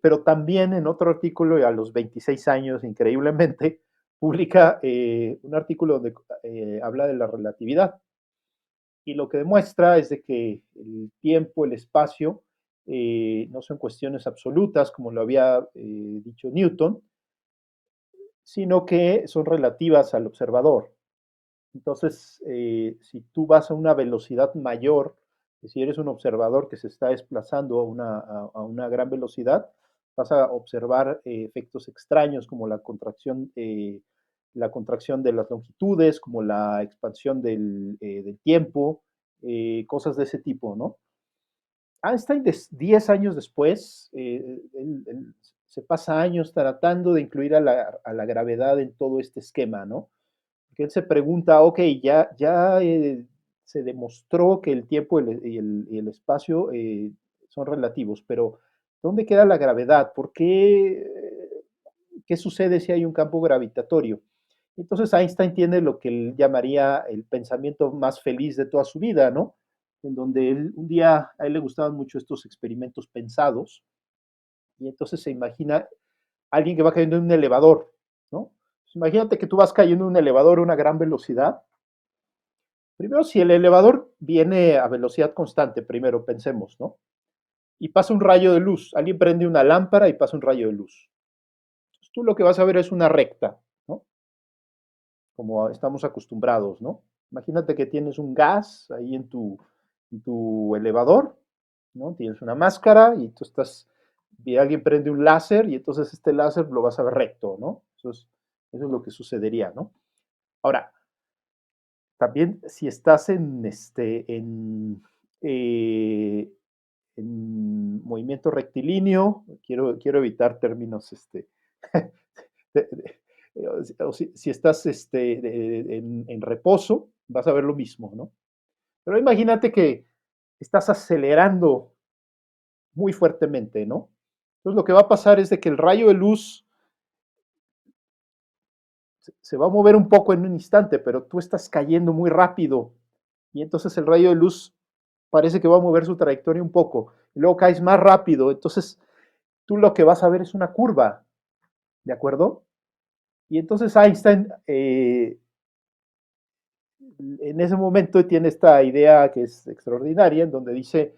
Pero también en otro artículo, a los 26 años, increíblemente, publica un artículo donde habla de la relatividad. Y lo que demuestra es de que el tiempo, el espacio, no son cuestiones absolutas, como lo había dicho Newton, sino que son relativas al observador. Entonces, si tú vas a una velocidad mayor, si eres un observador que se está desplazando a una gran velocidad, vas a observar efectos extraños como la contracción de las longitudes, como la expansión del tiempo, cosas de ese tipo, ¿no? Einstein, 10 años después, él se pasa años tratando de incluir a la gravedad en todo este esquema, ¿no? Que él se pregunta, ok, ya se demostró que el tiempo y el espacio son relativos, pero ¿dónde queda la gravedad? ¿Por qué? ¿Qué sucede si hay un campo gravitatorio? Entonces Einstein tiene lo que él llamaría el pensamiento más feliz de toda su vida, ¿no? En donde un día a él le gustaban mucho estos experimentos pensados, y entonces se imagina alguien que va cayendo en un elevador, ¿no? Imagínate que tú vas cayendo en un elevador a una gran velocidad. Primero, si el elevador viene a velocidad constante, primero pensemos, ¿no? Y pasa un rayo de luz. Alguien prende una lámpara y pasa un rayo de luz. Entonces, tú lo que vas a ver es una recta, ¿no? Como estamos acostumbrados, ¿no? Imagínate que tienes un gas ahí en tu elevador, ¿no? Tienes una máscara y tú estás, y alguien prende un láser y entonces este láser lo vas a ver recto, ¿no? Eso es lo que sucedería, ¿no? Ahora, también si estás eh, en movimiento rectilíneo, quiero evitar términos, o si estás en reposo, vas a ver lo mismo, ¿no? Pero imagínate que estás acelerando muy fuertemente, ¿no? Entonces lo que va a pasar es de que el rayo de luz se va a mover un poco en un instante, pero tú estás cayendo muy rápido y entonces el rayo de luz parece que va a mover su trayectoria un poco y luego caes más rápido, entonces tú lo que vas a ver es una curva, ¿de acuerdo? Y entonces Einstein en ese momento tiene esta idea que es extraordinaria, en donde dice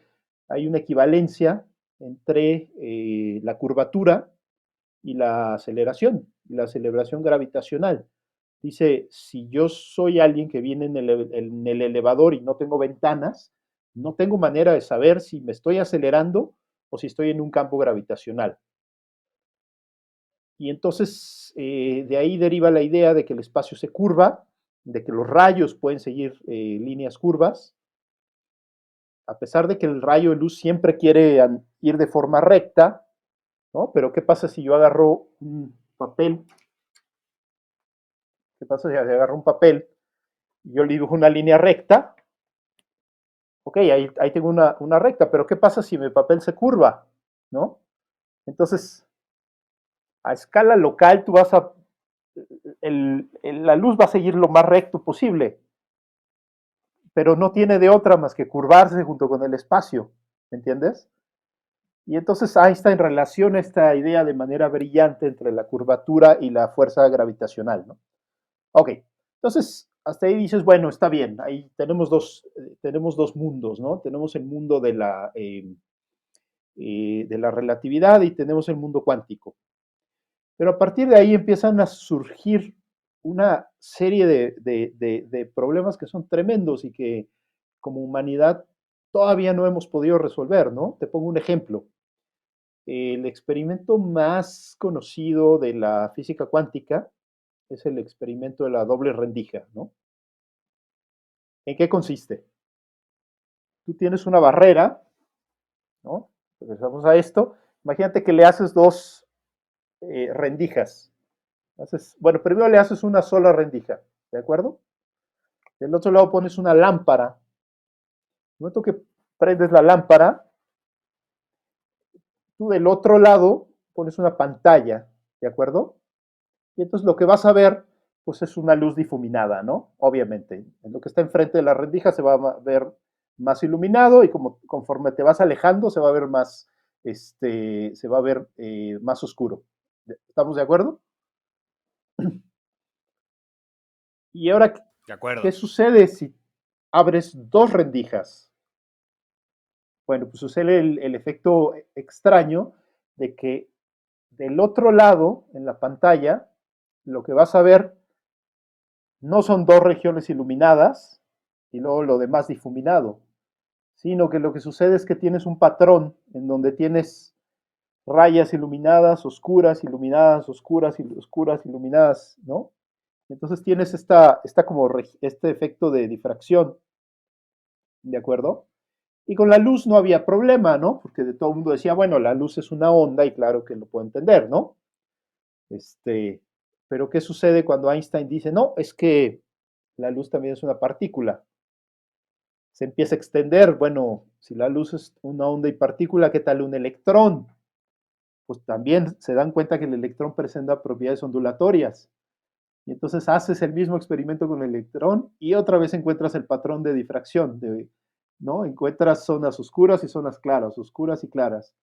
hay una equivalencia entre la curvatura y la aceleración gravitacional. Dice, si yo soy alguien que viene en el elevador y no tengo ventanas, no tengo manera de saber si me estoy acelerando o si estoy en un campo gravitacional. Y entonces de ahí deriva la idea de que el espacio se curva, de que los rayos pueden seguir líneas curvas, a pesar de que el rayo de luz siempre quiere ir de forma recta, ¿no? Pero ¿qué pasa si yo agarro un papel ¿Qué pasa si agarro un papel y yo le dibujo una línea recta? Ok, ahí tengo una recta, pero ¿qué pasa si mi papel se curva? ¿No? Entonces, a escala local, la luz va a seguir lo más recto posible, pero no tiene de otra más que curvarse junto con el espacio, ¿me entiendes? Y entonces Einstein relaciona esta idea de manera brillante entre la curvatura y la fuerza gravitacional, ¿no? Ok, entonces hasta ahí dices, bueno, está bien, ahí tenemos dos mundos, ¿no? Tenemos el mundo de la relatividad y tenemos el mundo cuántico. Pero a partir de ahí empiezan a surgir una serie de problemas que son tremendos y que como humanidad todavía no hemos podido resolver, ¿no? Te pongo un ejemplo. El experimento más conocido de la física cuántica es el experimento de la doble rendija, ¿no? ¿En qué consiste? Tú tienes una barrera, ¿no? Regresamos a esto. Imagínate que le haces dos rendijas. Bueno, primero le haces una sola rendija, ¿de acuerdo? Del otro lado pones una lámpara. El momento que prendes la lámpara, tú del otro lado pones una pantalla, ¿de acuerdo? Y entonces lo que vas a ver, pues es una luz difuminada, ¿no? Obviamente. En lo que está enfrente de la rendija se va a ver más iluminado y conforme te vas alejando se va a ver más oscuro. ¿Estamos de acuerdo? Y ahora, De acuerdo. ¿qué sucede si abres dos rendijas? Bueno, pues sucede el efecto extraño de que del otro lado, en la pantalla, lo que vas a ver no son dos regiones iluminadas y luego lo demás difuminado, sino que lo que sucede es que tienes un patrón en donde tienes rayas iluminadas, oscuras, iluminadas, oscuras, oscuras, iluminadas, ¿no? Entonces tienes este efecto de difracción, ¿de acuerdo? Y con la luz no había problema, ¿no? Porque de todo el mundo decía, bueno, la luz es una onda y claro que lo puedo entender, ¿no? Este, pero ¿qué sucede cuando Einstein dice, no, es que la luz también es una partícula? Se empieza a extender, bueno, si la luz es una onda y partícula, ¿qué tal un electrón? Pues también se dan cuenta que el electrón presenta propiedades ondulatorias. Y entonces haces el mismo experimento con el electrón y otra vez encuentras el patrón de difracción, ¿no? Encuentras zonas oscuras y zonas claras, oscuras y claras.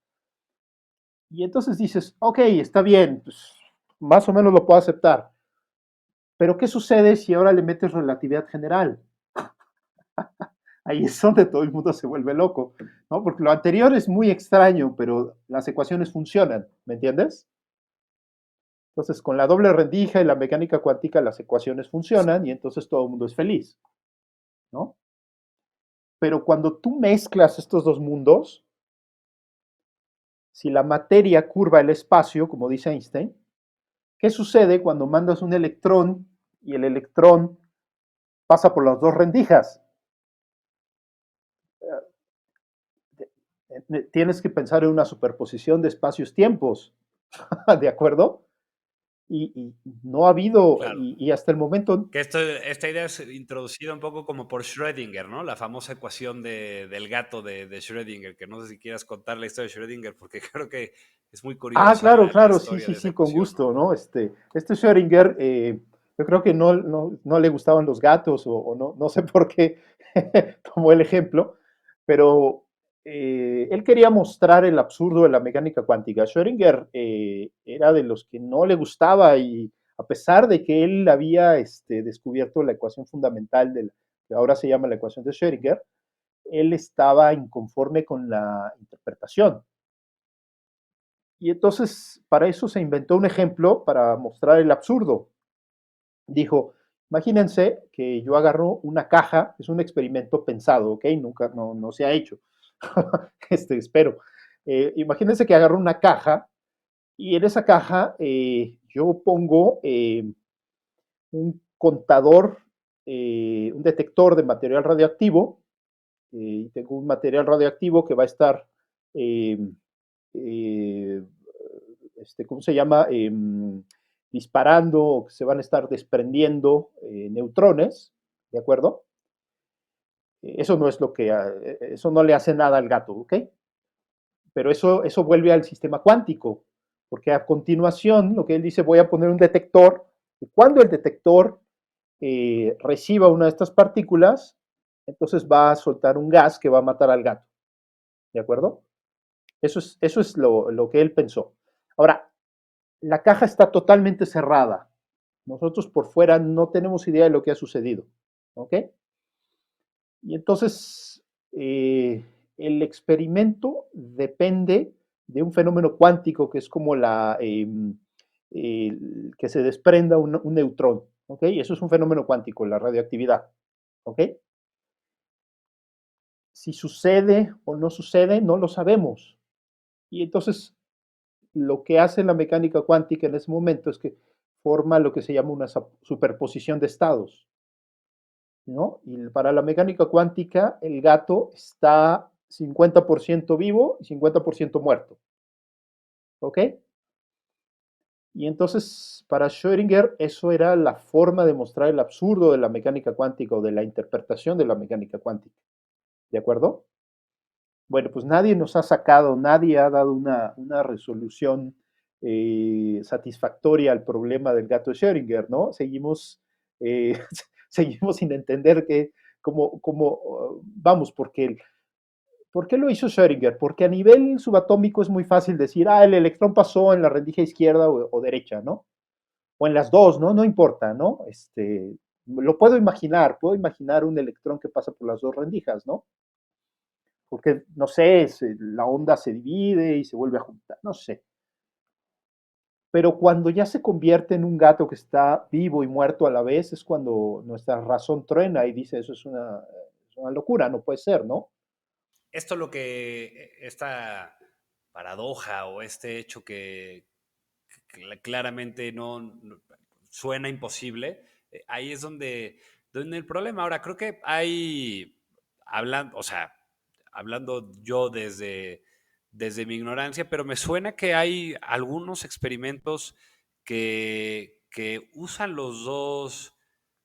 Y entonces dices, ok, está bien, pues, más o menos lo puedo aceptar. Pero ¿qué sucede si ahora le metes relatividad general? Ahí es donde todo el mundo se vuelve loco, ¿no? Porque lo anterior es muy extraño, pero las ecuaciones funcionan, ¿me entiendes? Entonces, con la doble rendija y la mecánica cuántica, las ecuaciones funcionan y entonces todo el mundo es feliz, ¿no? Pero cuando tú mezclas estos dos mundos, si la materia curva el espacio, como dice Einstein, ¿qué sucede cuando mandas un electrón y el electrón pasa por las dos rendijas? Tienes que pensar en una superposición de espacios-tiempos, ¿de acuerdo? Y no ha habido, Claro. y hasta el momento, Que esta idea es introducida un poco como por Schrödinger, ¿no? La famosa ecuación del gato de Schrödinger, que no sé si quieras contar la historia de Schrödinger, porque creo que es muy curiosa claro, la claro, sí, historia sí, de esa sí, con ecuación, ¿no? gusto, ¿no? Este Schrödinger, yo creo que no le gustaban los gatos o no sé por qué tomó el ejemplo, pero él quería mostrar el absurdo de la mecánica cuántica. Schrödinger era de los que no le gustaba y a pesar de que él había descubierto la ecuación fundamental que ahora se llama la ecuación de Schrödinger, él estaba inconforme con la interpretación. Y entonces, para eso se inventó un ejemplo para mostrar el absurdo. Dijo, imagínense que yo agarro una caja, es un experimento pensado, ¿ok? Nunca, no se ha hecho, espero. Imagínense que agarro una caja y en esa caja yo pongo un contador, un detector de material radioactivo, tengo un material radioactivo que va a estar eh, eh, ¿cómo se llama? disparando o que se van a estar desprendiendo neutrones, ¿de acuerdo? Eso no es lo que, eso no le hace nada al gato, ¿ok? Pero eso vuelve al sistema cuántico, porque a continuación lo que él dice, voy a poner un detector, y cuando el detector reciba una de estas partículas, entonces va a soltar un gas que va a matar al gato, ¿de acuerdo? Eso es lo que él pensó. Ahora, la caja está totalmente cerrada. Nosotros por fuera no tenemos idea de lo que ha sucedido, ¿ok? Y entonces, el experimento depende de un fenómeno cuántico que es como que se desprenda un neutrón, ¿ok? Y eso es un fenómeno cuántico, la radioactividad, ¿ok? Si sucede o no sucede, no lo sabemos. Y entonces, lo que hace la mecánica cuántica en ese momento es que forma lo que se llama una superposición de estados, ¿no? Y para la mecánica cuántica, el gato está 50% vivo y 50% muerto, ¿ok? Y entonces, para Schrödinger, eso era la forma de mostrar el absurdo de la mecánica cuántica o de la interpretación de la mecánica cuántica, ¿de acuerdo? Bueno, pues nadie nos ha sacado, nadie ha dado una resolución satisfactoria al problema del gato de Schrödinger, ¿no? Seguimos, seguimos sin entender que, vamos, ¿por qué lo hizo Schrödinger? Porque a nivel subatómico es muy fácil decir, el electrón pasó en la rendija izquierda o derecha, ¿no? O en las dos, ¿no? No importa, ¿no? Lo puedo imaginar un electrón que pasa por las dos rendijas, ¿no? Porque, no sé, la onda se divide y se vuelve a juntar, no sé. Pero cuando ya se convierte en un gato que está vivo y muerto a la vez, es cuando nuestra razón truena y dice, eso es una locura, no puede ser, ¿no? Esto lo que, esta paradoja o este hecho que claramente no suena imposible, ahí es donde el problema. Ahora, creo que hay, hablando, o sea, hablando yo desde mi ignorancia, pero me suena que hay algunos experimentos que usan los dos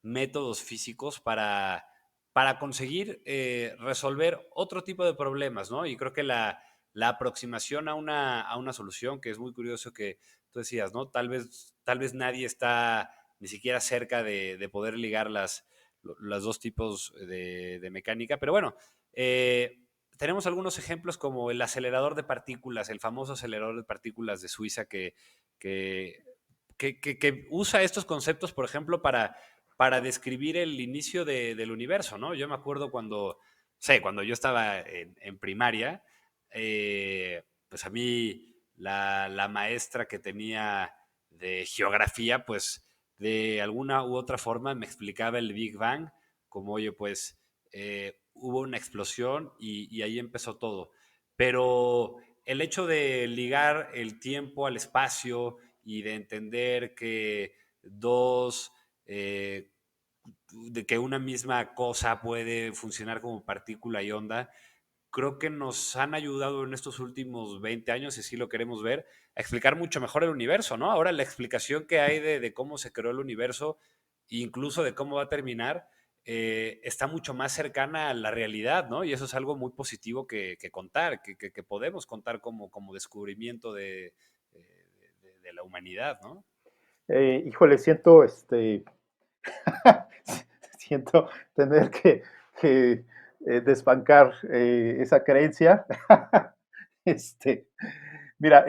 métodos físicos para conseguir resolver otro tipo de problemas, ¿no? Y creo que la aproximación a una solución, que es muy curioso que tú decías, ¿no? Tal vez nadie está ni siquiera cerca de poder ligar los dos tipos de mecánica, pero bueno, tenemos algunos ejemplos como el acelerador de partículas, el famoso acelerador de partículas de Suiza que, que usa estos conceptos, por ejemplo, para describir el inicio del universo, ¿no? Yo me acuerdo cuando yo estaba en primaria, pues a mí la maestra que tenía de geografía, pues de alguna u otra forma me explicaba el Big Bang, como, oye, pues hubo una explosión y ahí empezó todo. Pero el hecho de ligar el tiempo al espacio y de entender que dos, de que una misma cosa puede funcionar como partícula y onda, creo que nos han ayudado en estos últimos 20 años, si así lo queremos ver, a explicar mucho mejor el universo, ¿no? Ahora la explicación que hay de cómo se creó el universo, incluso de cómo va a terminar, está mucho más cercana a la realidad, ¿no? Y eso es algo muy positivo que contar, que podemos contar como descubrimiento de la humanidad, ¿no? Híjole, siento tener que desbancar esa creencia. este, Mira,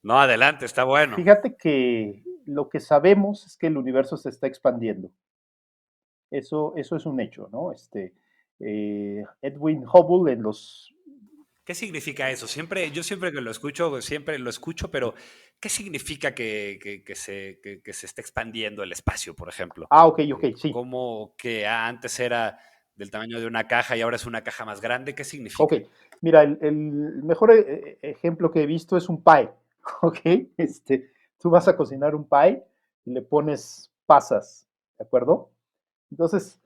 No, adelante, está bueno. fíjate que lo que sabemos es que el universo se está expandiendo. Eso es un hecho, ¿no? Edwin Hubble en los... ¿Qué significa eso? Yo siempre que lo escucho, siempre lo escucho, pero ¿qué significa que se esté expandiendo el espacio, por ejemplo? Ok, ok, sí. ¿Cómo que antes era del tamaño de una caja y ahora es una caja más grande? ¿Qué Ok, significa? mira, el mejor ejemplo que he visto es un pie, ¿ok? Tú vas a cocinar un pie y le pones pasas, ¿de acuerdo? Entonces,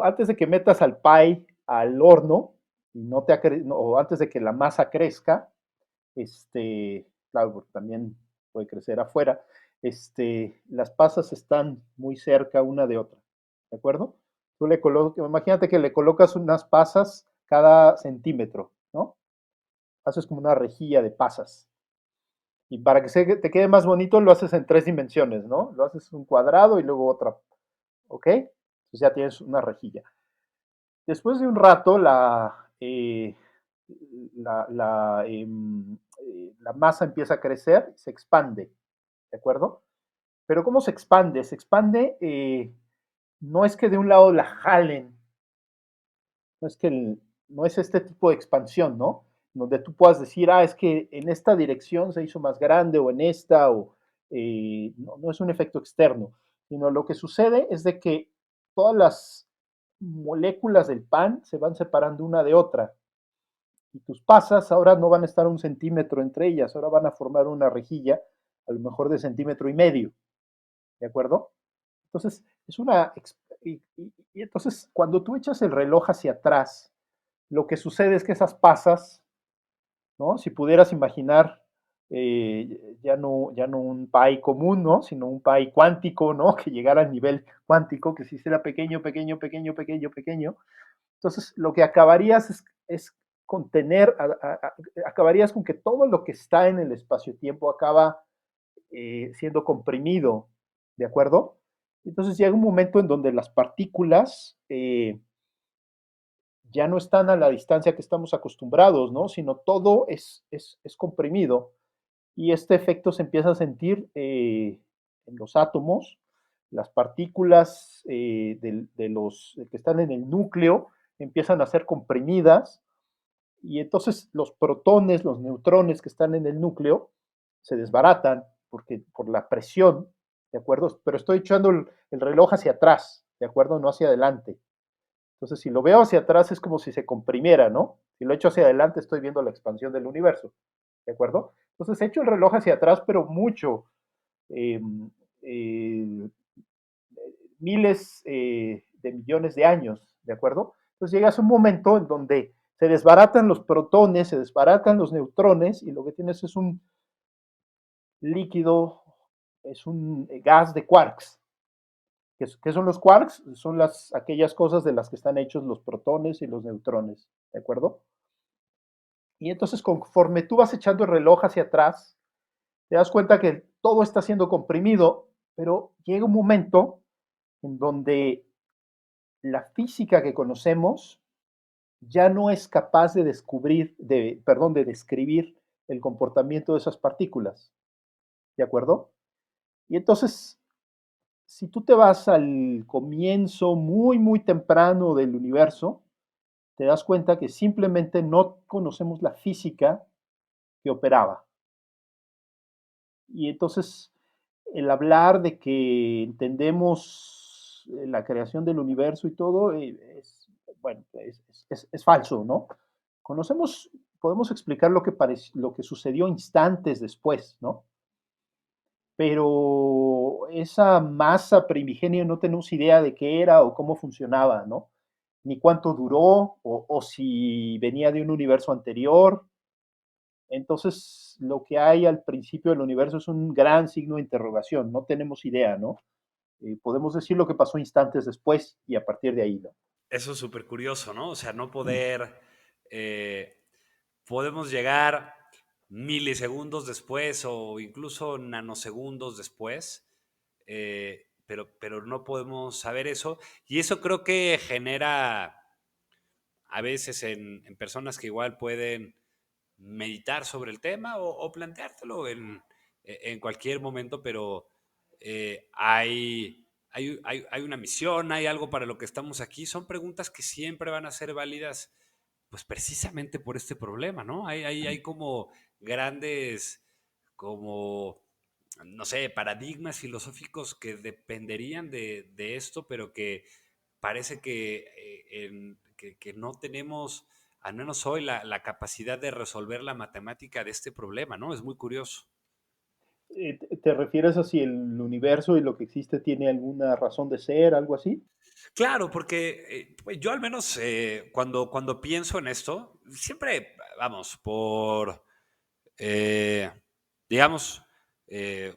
antes de que metas al pie al horno, y no, o antes de que la masa crezca, claro, porque también puede crecer afuera, las pasas están muy cerca una de otra, ¿de acuerdo? Imagínate que le colocas unas pasas cada centímetro, ¿no? Haces como una rejilla de pasas. Y para que te quede más bonito, lo haces en 3 dimensiones, ¿no? Lo haces un cuadrado y luego otra, ¿ok? Entonces ya tienes una rejilla. Después de un rato, la masa empieza a crecer, se expande, ¿de acuerdo? Pero ¿cómo se expande? Se expande, no es que de un lado la jalen, no es que no es este tipo de expansión, ¿no? Donde tú puedas decir, es que en esta dirección se hizo más grande o en esta, o no, no es un efecto externo, sino lo que sucede es de que todas las moléculas del pan se van separando una de otra y tus pasas ahora no van a estar 1 centímetro entre ellas, ahora van a formar una rejilla a lo mejor de 1,5 centímetros, ¿de acuerdo? Entonces, es una... y entonces, cuando tú echas el reloj hacia atrás, lo que sucede es que esas pasas, ¿no? Si pudieras imaginar ya no un pi común, ¿no? Sino un pi cuántico, ¿no? Que llegara al nivel cuántico, que si será pequeño, pequeño, pequeño, pequeño, pequeño. Entonces, lo que acabarías es contener, acabarías con que todo lo que está en el espacio-tiempo acaba siendo comprimido, ¿de acuerdo? Entonces llega un momento en donde las partículas ya no están a la distancia que estamos acostumbrados, ¿no? Sino todo es comprimido y este efecto se empieza a sentir en los átomos, las partículas de los que están en el núcleo empiezan a ser comprimidas y entonces los protones, los neutrones que están en el núcleo se desbaratan por la presión, ¿de acuerdo? Pero estoy echando el reloj hacia atrás, ¿de acuerdo? No hacia adelante. Entonces, si lo veo hacia atrás es como si se comprimiera, ¿no? Si lo echo hacia adelante estoy viendo la expansión del universo, ¿de acuerdo? Entonces, echo el reloj hacia atrás, pero mucho, eh, eh, miles de millones de años, ¿de acuerdo? Entonces llegas a un momento en donde se desbaratan los protones, se desbaratan los neutrones y lo que tienes es un líquido, es un gas de quarks. ¿Qué son los quarks? Son aquellas cosas de las que están hechos los protones y los neutrones, ¿de acuerdo? Y entonces conforme tú vas echando el reloj hacia atrás, te das cuenta que todo está siendo comprimido, pero llega un momento en donde la física que conocemos ya no es capaz de de describir el comportamiento de esas partículas, ¿de acuerdo? Y entonces, si tú te vas al comienzo muy, muy temprano del universo, te das cuenta que simplemente no conocemos la física que operaba. Y entonces, el hablar de que entendemos la creación del universo y todo, bueno, es falso, ¿no? Conocemos, podemos explicar lo que sucedió instantes después, ¿no? Pero esa masa primigenia no tenemos idea de qué era o cómo funcionaba, ¿no? Ni cuánto duró o si venía de un universo anterior. Entonces, lo que hay al principio del universo es un gran signo de interrogación, no tenemos idea, ¿no? Podemos decir lo que pasó instantes después y a partir de ahí, ¿no? Eso es súper curioso, ¿no? O sea, no poder, podemos llegar milisegundos después o incluso nanosegundos después, pero no podemos saber eso. Y eso creo que genera a veces en personas que igual pueden meditar sobre el tema o planteártelo en cualquier momento, pero hay una misión, hay algo para lo que estamos aquí. Son preguntas que siempre van a ser válidas, pues precisamente por este problema, ¿no? Hay como grandes, como, no sé, paradigmas filosóficos que dependerían de esto, pero que parece que no tenemos, al menos hoy, la capacidad de resolver la matemática de este problema, ¿no? Es muy curioso. ¿Te refieres a si el universo y lo que existe tiene alguna razón de ser, algo así? Claro, porque pues, yo al menos cuando pienso en esto, siempre, vamos, digamos, eh,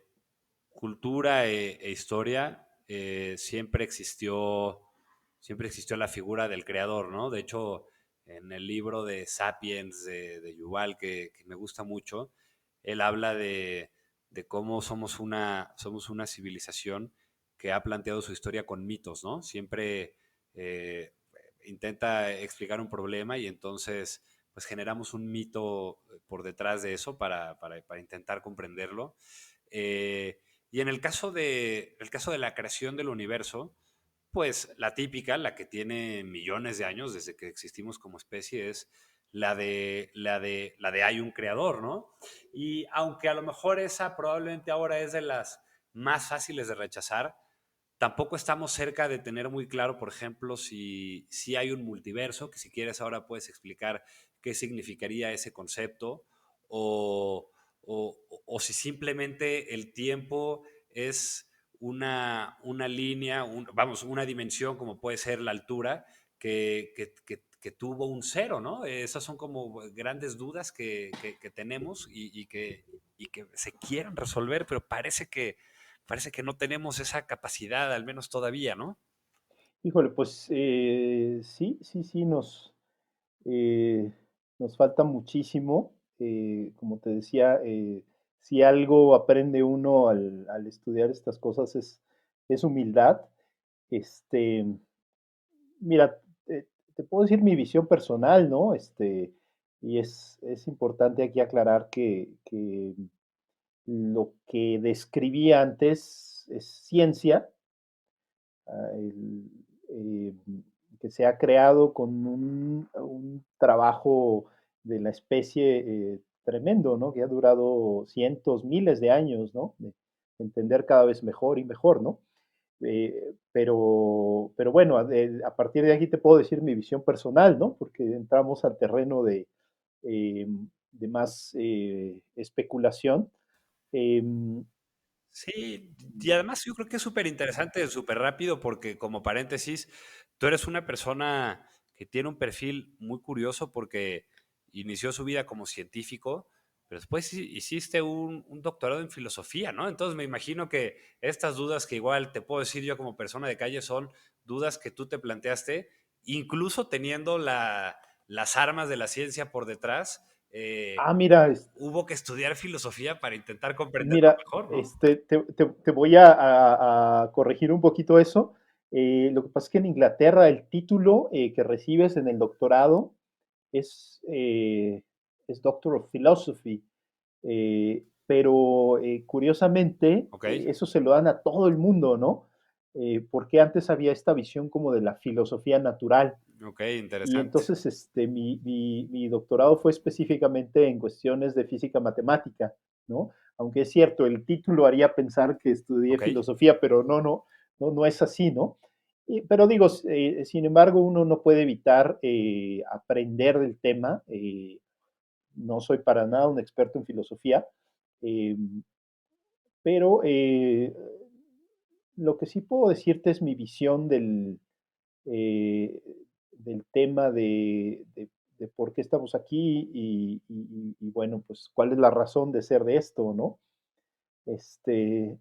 cultura historia, siempre existió la figura del creador, ¿no? De hecho, en el libro de Sapiens de Yuval, que me gusta mucho, él habla de cómo somos una civilización que ha planteado su historia con mitos, ¿no? Siempre eh, intenta explicar un problema y entonces pues generamos un mito por detrás de eso para intentar comprenderlo. Eh, y en el caso de la creación del universo, pues la típica, la que tiene millones de años desde que existimos como especie, es la de hay un creador, ¿no? Y aunque a lo mejor esa probablemente ahora es de las más fáciles de rechazar, tampoco estamos cerca de tener muy claro, por ejemplo, si hay un multiverso, que si quieres ahora puedes explicar qué significaría ese concepto, o, o si simplemente el tiempo es una línea, vamos, una dimensión como puede ser la altura, que tuvo un cero, ¿no? Esas son como grandes dudas que tenemos y que se quieren resolver, pero parece que no tenemos esa capacidad, al menos todavía, ¿no? Híjole, pues sí, sí, sí, eh, nos falta muchísimo. Como te decía, si algo aprende uno al estudiar estas cosas es humildad. Este, Mira, te puedo decir mi visión personal, ¿no? Y es importante aquí aclarar que lo que describí antes es ciencia, ah, eh, que se ha creado con un trabajo de la especie tremendo, ¿no? Que ha durado cientos, miles de años, ¿no? De entender cada vez mejor y mejor, ¿no? Pero bueno, a partir de aquí te puedo decir mi visión personal, ¿no? Porque entramos al terreno eh, de más especulación. Eh, Sí, y además yo creo que es súper interesante, súper rápido, porque como paréntesis, tú eres una persona que tiene un perfil muy curioso porque inició su vida como científico, pero después hiciste un doctorado en filosofía, ¿no? Entonces me imagino que estas dudas que igual te puedo decir yo como persona de calle son dudas que tú te planteaste, incluso teniendo las armas de la ciencia por detrás. Mira, Hubo que estudiar filosofía para intentar comprenderlo mira, mejor, ¿no? te voy a corregir un poquito eso. Lo que pasa es que en Inglaterra el título que recibes en el doctorado es Doctor of Philosophy. Pero curiosamente, Ok. eso se lo dan a todo el mundo, ¿no? Porque antes había esta visión como de la filosofía natural. Ok, Y interesante. entonces mi doctorado fue específicamente en cuestiones de física matemática, ¿no? Aunque es cierto, el título haría pensar que estudié Ok. filosofía, pero no es así, ¿no? Pero digo, sin embargo, uno no puede evitar aprender del tema. No soy para nada un experto en filosofía, eh, pero lo que sí puedo decirte es mi visión eh, del tema de por qué estamos aquí y bueno, pues cuál es la razón de ser de esto, ¿no? Este,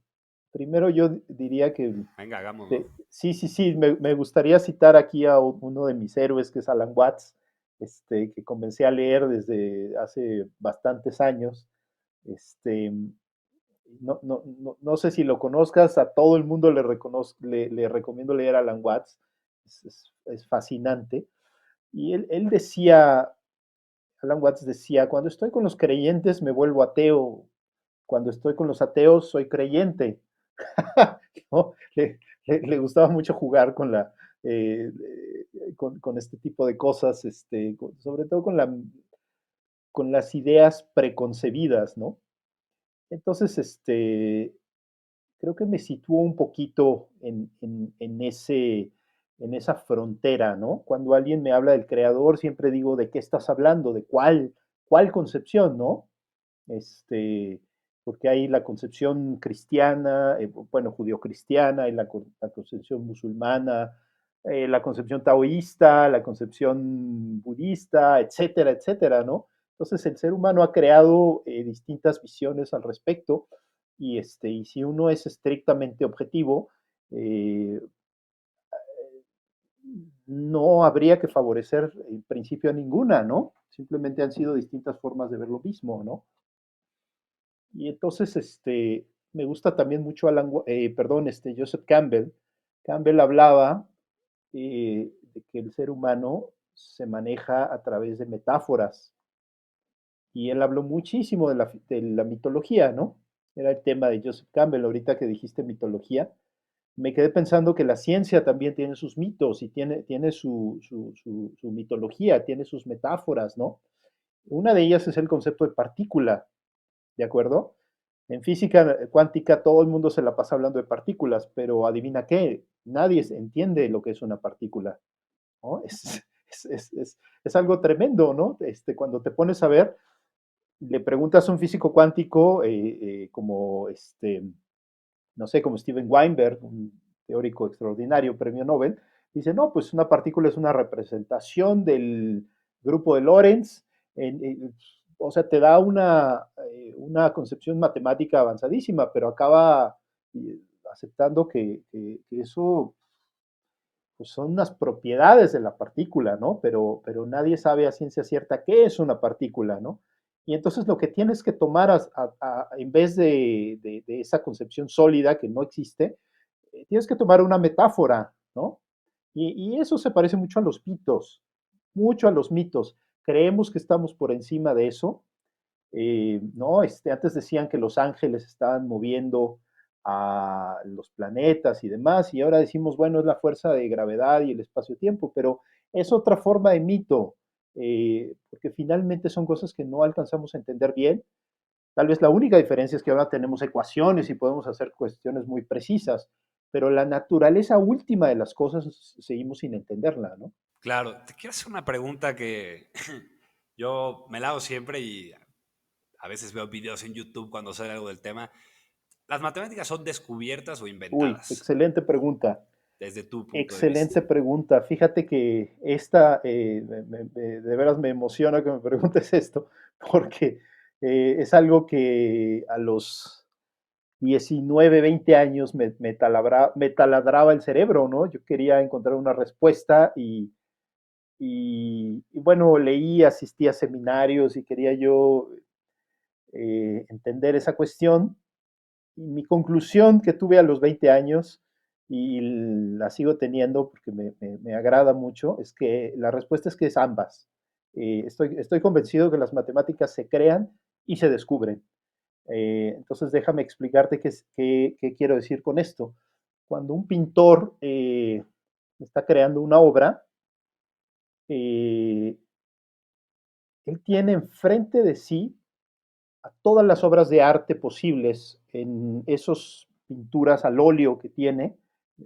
Primero yo diría que Venga, hagámoslo. sí, sí, sí, me gustaría citar aquí a uno de mis héroes, que es Alan Watts, que comencé a leer desde hace bastantes años. Este, no sé si lo conozcas, a todo el mundo le recomiendo leer a Alan Watts, es fascinante. Y él decía, Alan Watts decía, cuando estoy con los creyentes me vuelvo ateo, cuando estoy con los ateos soy creyente. ¿No? Le gustaba mucho jugar con este tipo de cosas, sobre todo con las ideas preconcebidas, ¿no? Entonces, creo que me sitúo un poquito en esa frontera, ¿no? Cuando alguien me habla del creador, siempre digo, ¿de qué estás hablando? ¿De cuál concepción, no? Este, Porque hay la concepción cristiana, bueno, judio-cristiana, y la concepción musulmana, la concepción taoísta, la concepción budista, etcétera, etcétera, ¿no? Entonces el ser humano ha creado distintas visiones al respecto y si uno es estrictamente objetivo, eh, no habría que favorecer en principio a ninguna, ¿no? Simplemente han sido distintas formas de ver lo mismo, ¿no? Y entonces, me gusta también mucho Joseph Campbell. Campbell hablaba de que el ser humano se maneja a través de metáforas. Y él habló muchísimo de la mitología, ¿no? Era el tema de Joseph Campbell. Ahorita que dijiste mitología, me quedé pensando que la ciencia también tiene sus mitos y tiene su mitología, tiene sus metáforas, ¿no? Una de ellas es el concepto de partícula, ¿de acuerdo? En física cuántica todo el mundo se la pasa hablando de partículas, pero adivina qué, nadie entiende lo que es una partícula, ¿no? Es algo tremendo, ¿no? Cuando te pones a ver, le preguntas a un físico cuántico como, no sé, como Steven Weinberg, un teórico extraordinario, premio Nobel, dice, no, pues una partícula es una representación del grupo de Lorentz, o sea, te da una concepción matemática avanzadísima, pero acaba aceptando que eso pues son unas propiedades de la partícula, ¿no? Pero nadie sabe a ciencia cierta qué es una partícula, ¿no? Y entonces lo que tienes que tomar en vez de esa concepción sólida que no existe, tienes que tomar una metáfora, ¿no? Y eso se parece mucho a los mitos, mucho a los mitos. Creemos que estamos por encima de eso, ¿no? Antes decían que los ángeles estaban moviendo a los planetas y demás, y ahora decimos, bueno, es la fuerza de gravedad y el espacio-tiempo, pero es otra forma de mito, porque finalmente son cosas que no alcanzamos a entender bien. Tal vez la única diferencia es que ahora tenemos ecuaciones y podemos hacer cuestiones muy precisas, pero la naturaleza última de las cosas seguimos sin entenderla, ¿no? Claro, te quiero hacer una pregunta que yo me la hago siempre y a veces veo videos en YouTube cuando sale algo del tema. ¿Las matemáticas son descubiertas o Uy, inventadas excelente pregunta. desde tu punto de vista? Excelente pregunta. Fíjate que esta, de veras me emociona que me preguntes esto, porque es algo que a los 19, 20 años me taladraba el cerebro, ¿no? Yo quería encontrar una respuesta y bueno, leí, asistí a seminarios y quería yo entender esa cuestión. Y mi conclusión que tuve a los 20 años, y la sigo teniendo porque me agrada mucho, es que la respuesta es que es ambas. Estoy convencido que las matemáticas se crean y se descubren. Entonces déjame explicarte qué quiero decir con esto. Cuando un pintor está creando una obra, eh, él tiene enfrente de sí a todas las obras de arte posibles en esas pinturas al óleo que tiene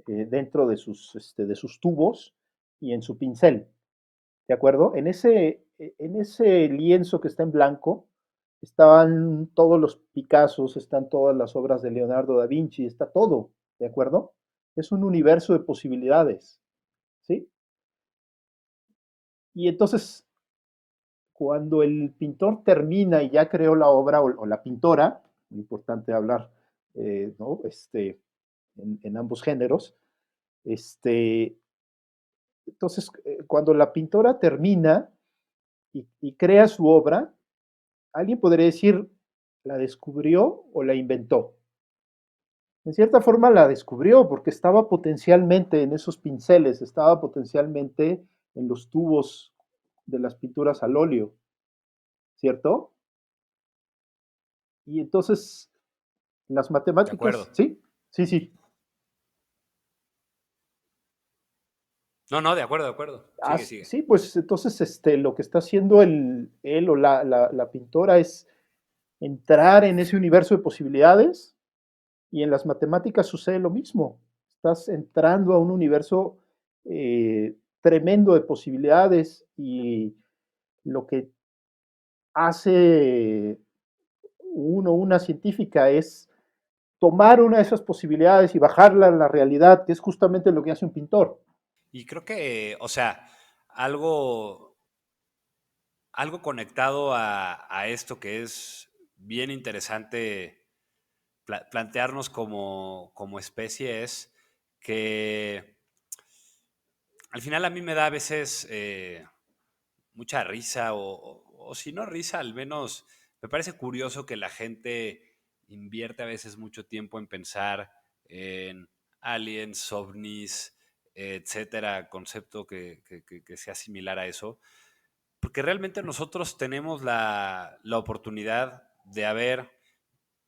dentro de sus tubos y en su pincel. ¿De acuerdo? En ese lienzo que está en blanco estaban todos los Picassos, están todas las obras de Leonardo da Vinci, está todo. ¿De acuerdo? Es un universo de posibilidades. ¿Sí? Y entonces cuando el pintor termina y ya creó la obra o la pintora, muy importante hablar ¿no? En ambos géneros, este, entonces cuando la pintora termina y crea su obra, alguien podría decir, ¿la descubrió o la inventó? En cierta forma la descubrió porque estaba potencialmente en esos pinceles, estaba potencialmente en los tubos de las pinturas al óleo, ¿cierto? Y entonces las De matemáticas, acuerdo. sí, sí, sí. No, no, de acuerdo, de acuerdo. Sigue, sigue. Sí, pues entonces lo que está haciendo él o la pintora es entrar en ese universo de posibilidades y en las matemáticas sucede lo mismo. Estás entrando a un universo tremendo de posibilidades y lo que hace una científica es tomar una de esas posibilidades y bajarla a la realidad, que es justamente lo que hace un pintor. Y creo que, o sea, algo, algo conectado a esto que es bien interesante plantearnos como especie es que al final a mí me da a veces mucha risa o si no risa, al menos me parece curioso que la gente invierte a veces mucho tiempo en pensar en aliens, ovnis, etcétera, concepto que sea similar a eso, porque realmente nosotros tenemos la oportunidad de haber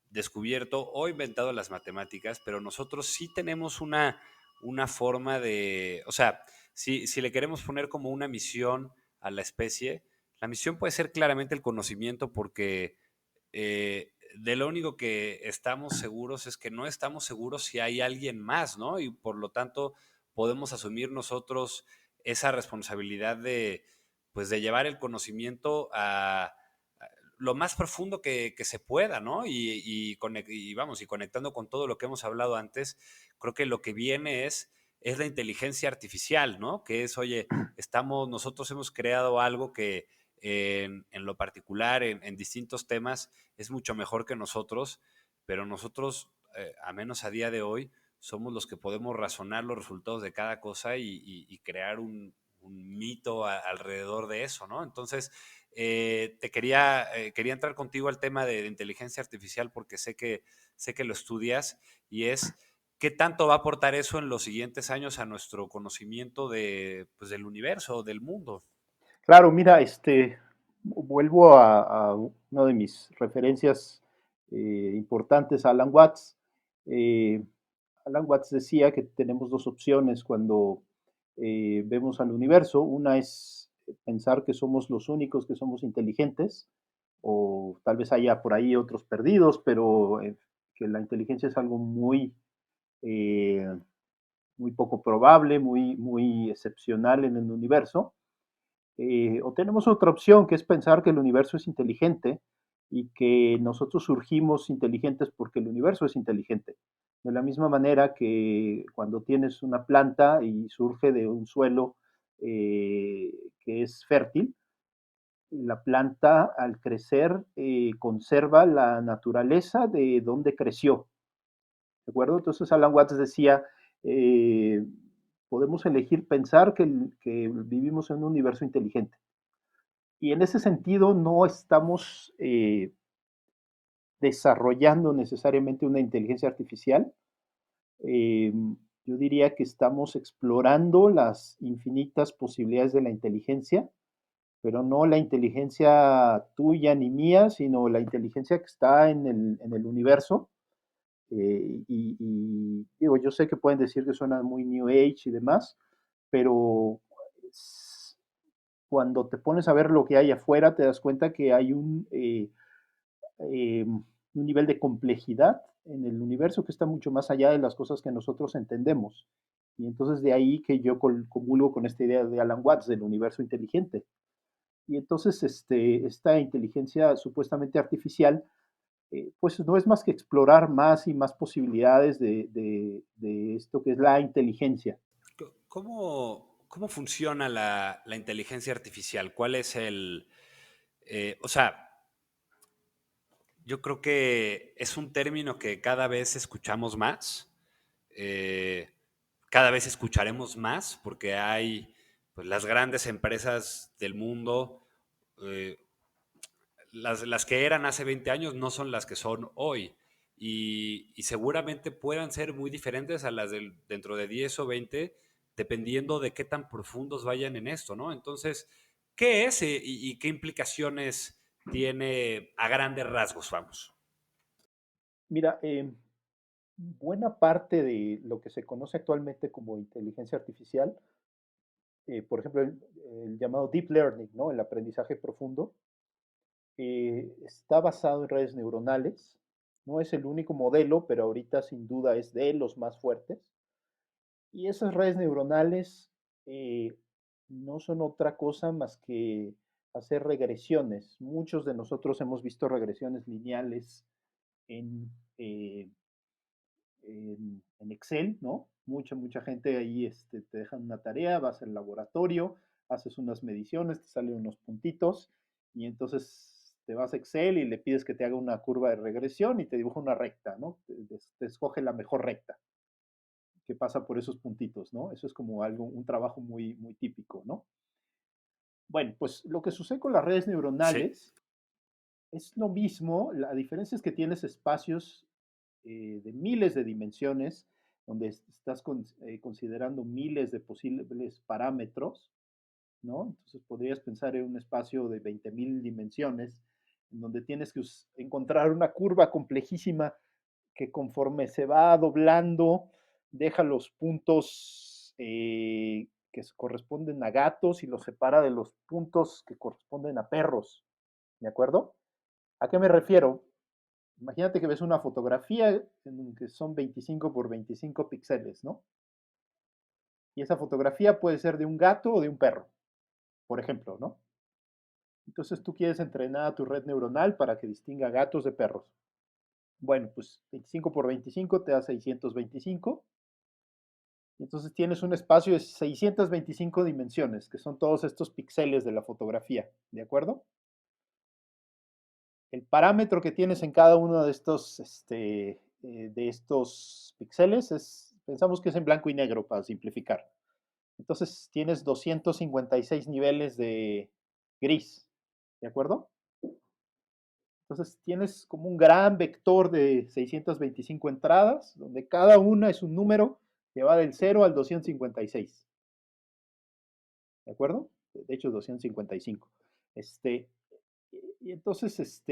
descubierto o inventado las matemáticas, pero nosotros sí tenemos una forma de, o sea, si le queremos poner como una misión a la especie, la misión puede ser claramente el conocimiento porque de lo único que estamos seguros es que no estamos seguros si hay alguien más, ¿no? Y por lo tanto podemos asumir nosotros esa responsabilidad de, pues, de llevar el conocimiento a lo más profundo que se pueda, ¿no? Y vamos, y conectando con todo lo que hemos hablado antes, creo que lo que viene es la inteligencia artificial, ¿no? Que es, oye, nosotros hemos creado algo que en lo particular, en distintos temas, es mucho mejor que nosotros, pero nosotros, a menos a día de hoy, somos los que podemos razonar los resultados de cada cosa y crear un mito alrededor de eso, ¿no? Entonces, quería entrar contigo al tema de inteligencia artificial porque sé que lo estudias y es qué tanto va a aportar eso en los siguientes años a nuestro conocimiento de, pues, del universo, del mundo. Claro, mira, vuelvo a una de mis referencias importantes, Alan Watts. Eh, Alan Watts decía que tenemos dos opciones cuando vemos al universo. Una es pensar que somos los únicos que somos inteligentes, o tal vez haya por ahí otros perdidos, pero que la inteligencia es algo eh, muy poco probable, muy excepcional en el universo. O tenemos otra opción, que es pensar que el universo es inteligente y que nosotros surgimos inteligentes porque el universo es inteligente. De la misma manera que cuando tienes una planta y surge de un suelo que es fértil, la planta al crecer conserva la naturaleza de donde creció. ¿De acuerdo? Entonces Alan Watts decía, eh, podemos elegir pensar que vivimos en un universo inteligente. Y en ese sentido no estamos desarrollando necesariamente una inteligencia artificial. Eh, yo diría que estamos explorando las infinitas posibilidades de la inteligencia, pero no la inteligencia tuya ni mía, sino la inteligencia que está en el universo. Digo, yo sé que pueden decir que suena muy New Age y demás, pero cuando te pones a ver lo que hay afuera, te das cuenta que hay un nivel de complejidad en el universo que está mucho más allá de las cosas que nosotros entendemos. Y entonces de ahí que yo comulgo con esta idea de Alan Watts del universo inteligente. Y entonces esta inteligencia supuestamente artificial, pues no es más que explorar más y más posibilidades de esto que es la inteligencia. ¿Cómo funciona la inteligencia artificial? ¿Cuál es o sea, yo creo que es un término que cada vez escuchamos más, eh, cada vez escucharemos más, porque hay, pues, las grandes empresas del mundo, eh, las que eran hace 20 años no son las que son hoy. Y seguramente puedan ser muy diferentes a las dentro de 10 o 20, dependiendo de qué tan profundos vayan en esto, ¿no? Entonces, ¿qué es y qué implicaciones tiene a grandes rasgos, vamos? Mira, buena parte de lo que se conoce actualmente como inteligencia artificial, por ejemplo, el llamado deep learning, ¿no? El aprendizaje profundo, está basado en redes neuronales. No es el único modelo, pero ahorita sin duda es de los más fuertes. Y esas redes neuronales no son otra cosa más que hacer regresiones. Muchos de nosotros hemos visto regresiones lineales en, eh, en Excel, ¿no? Mucha gente ahí te dejan una tarea, vas al laboratorio, haces unas mediciones, te salen unos puntitos y entonces te vas a Excel y le pides que te haga una curva de regresión y te dibuja una recta, ¿no? Te escoge la mejor recta que pasa por esos puntitos, ¿no? Eso es como algo, un trabajo muy, muy típico, ¿no? Bueno, pues lo que sucede con las redes Sí, neuronales es lo mismo, la diferencia es que tienes espacios de miles de dimensiones, donde estás considerando miles de posibles parámetros, ¿no? Entonces podrías pensar en un espacio de 20.000 dimensiones, en donde tienes que encontrar una curva complejísima que conforme se va doblando, deja los puntos que corresponden a gatos y los separa de los puntos que corresponden a perros, ¿de acuerdo? ¿A qué me refiero? Imagínate que ves una fotografía en que son 25 por 25 píxeles, ¿no? Y esa fotografía puede ser de un gato o de un perro, por ejemplo, ¿no? Entonces tú quieres entrenar a tu red neuronal para que distinga gatos de perros. Bueno, pues 25 por 25 te da 625. Y entonces tienes un espacio de 625 dimensiones, que son todos estos píxeles de la fotografía, ¿de acuerdo? El parámetro que tienes en cada uno de estos píxeles pensamos que es en blanco y negro para simplificar. Entonces tienes 256 niveles de gris, ¿de acuerdo? Entonces tienes como un gran vector de 625 entradas, donde cada una es un número que va del 0 al 256, ¿de acuerdo? De hecho, 255. Este, y entonces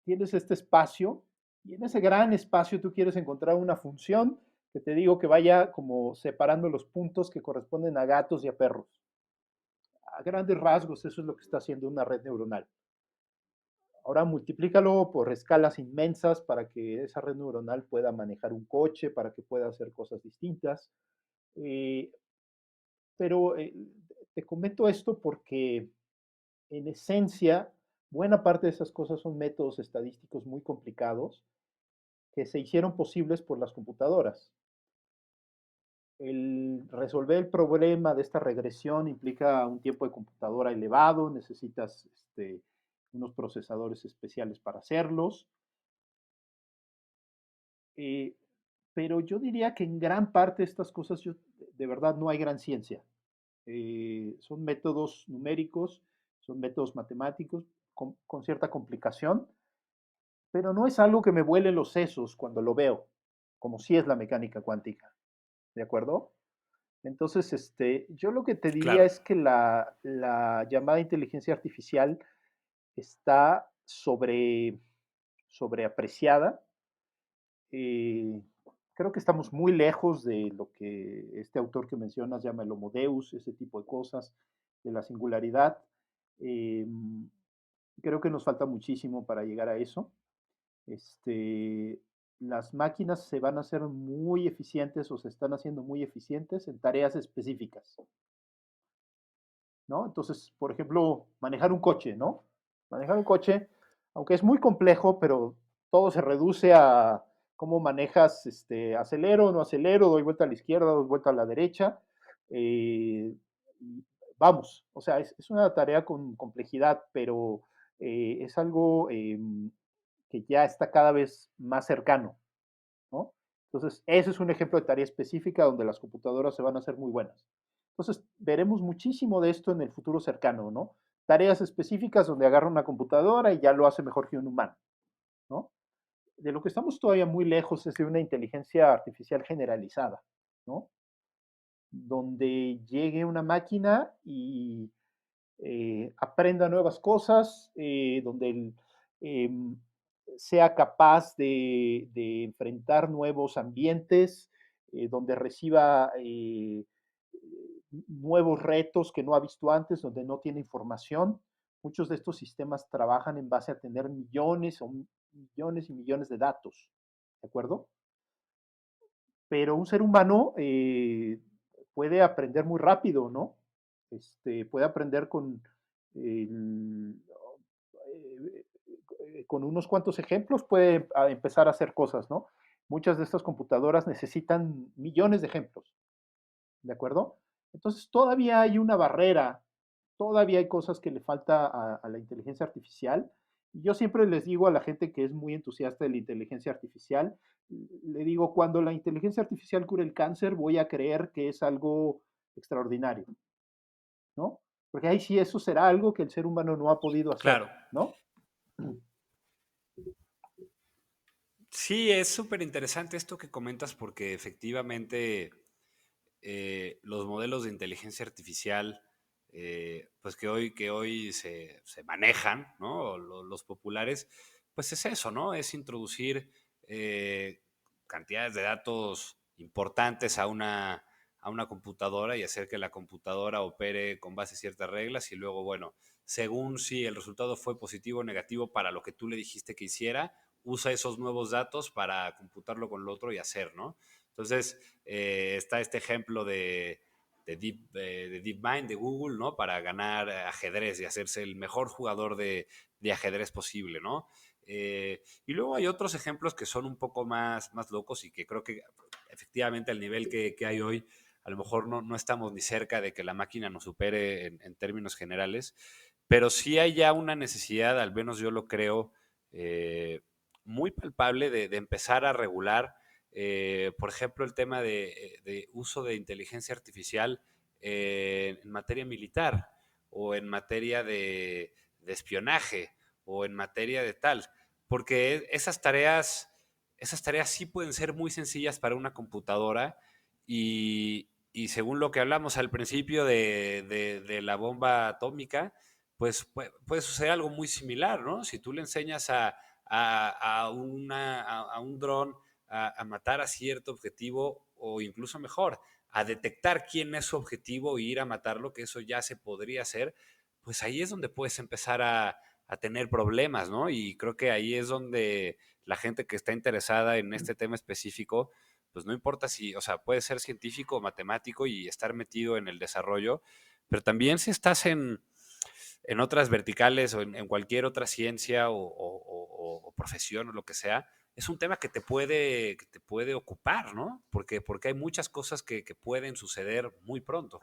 tienes este espacio, y en ese gran espacio tú quieres encontrar una función que te digo que vaya como separando los puntos que corresponden a gatos y a perros. A grandes rasgos, eso es lo que está haciendo una red neuronal. Ahora multiplícalo por escalas inmensas para que esa red neuronal pueda manejar un coche, para que pueda hacer cosas distintas. Eh, pero te comento esto porque en esencia, buena parte de esas cosas son métodos estadísticos muy complicados que se hicieron posibles por las computadoras. El resolver el problema de esta regresión implica un tiempo de computadora elevado, necesitas unos procesadores especiales para hacerlos, eh, pero yo diría que en gran parte de estas cosas de verdad no hay gran ciencia. Son métodos numéricos, son métodos matemáticos con cierta complicación, pero no es algo que me vuele los sesos cuando lo veo, como si es la mecánica cuántica, ¿de acuerdo? Entonces, yo lo que te diría claro. es que la llamada inteligencia artificial está sobreapreciada. Eh, Creo que estamos muy lejos de lo que este autor que mencionas llama el Homo Deus, ese tipo de cosas, de la singularidad. Eh, Creo que nos falta muchísimo para llegar a eso. Este, las máquinas se van a hacer muy eficientes o se están haciendo muy eficientes en tareas específicas, ¿no? Entonces, por ejemplo, manejar un coche, ¿no? Manejar un coche, aunque es muy complejo, pero todo se reduce a cómo manejas, acelero, no acelero, doy vuelta a la izquierda, doy vuelta a la derecha. eh, Vamos, o sea, es una tarea con complejidad, pero es algo que ya está cada vez más cercano, ¿no? Entonces, ese es un ejemplo de tarea específica donde las computadoras se van a hacer muy buenas. Entonces, veremos muchísimo de esto en el futuro cercano, ¿no? Tareas específicas donde agarra una computadora y ya lo hace mejor que un humano, ¿no? De lo que estamos todavía muy lejos es de una inteligencia artificial generalizada, ¿no? Donde llegue una máquina y aprenda nuevas cosas, donde eh, sea capaz de enfrentar nuevos ambientes, donde reciba nuevos retos que no ha visto antes, donde no tiene información. Muchos de estos sistemas trabajan en base a tener millones o millones y millones de datos, ¿de acuerdo? Pero un ser humano puede aprender muy rápido, ¿no? Puede aprender el, con unos cuantos ejemplos, puede empezar a hacer cosas, ¿no? Muchas de estas computadoras necesitan millones de ejemplos, ¿de acuerdo? Entonces todavía hay una barrera todavía hay cosas que le falta a la inteligencia artificial. Y yo siempre les digo a la gente que es muy entusiasta de la inteligencia artificial, le digo, cuando la inteligencia artificial cure el cáncer, voy a creer que es algo extraordinario, ¿no? Porque ahí sí eso será algo que el ser humano no ha podido hacer, Claro. ¿no? Sí, es súper interesante esto que comentas porque efectivamente los modelos de inteligencia artificial, pues que hoy se manejan, ¿no? Los populares, pues es eso, ¿no? Es introducir cantidades de datos importantes a una computadora y hacer que la computadora opere con base a ciertas reglas y luego, bueno, según si el resultado fue positivo o negativo para lo que tú le dijiste que hiciera, usa esos nuevos datos para computarlo con lo otro y hacer, ¿no? Entonces, está este ejemplo de DeepMind, de Google, ¿no? Para ganar ajedrez y hacerse el mejor jugador de ajedrez posible, ¿no? Y luego hay otros ejemplos que son un poco más locos y que creo que efectivamente al nivel que hay hoy, a lo mejor no estamos ni cerca de que la máquina nos supere en términos generales, pero sí hay ya una necesidad, al menos yo lo creo, muy palpable de empezar a regular por ejemplo, el tema de uso de inteligencia artificial en materia militar o en materia de espionaje o en materia de tal, porque esas tareas sí pueden ser muy sencillas para una computadora y según lo que hablamos al principio de la bomba atómica, pues puede suceder algo muy similar, ¿no? Si tú le enseñas a un dron a matar a cierto objetivo o incluso mejor, a detectar quién es su objetivo e ir a matarlo, que eso ya se podría hacer, pues ahí es donde puedes empezar a tener problemas, ¿no? Y creo que ahí es donde la gente que está interesada en este tema específico, pues no importa si, o sea, puede ser científico o matemático y estar metido en el desarrollo, pero también si estás en otras verticales o en cualquier otra ciencia o profesión o lo que sea, es un tema que te puede ocupar, ¿no? Porque hay muchas cosas que pueden suceder muy pronto.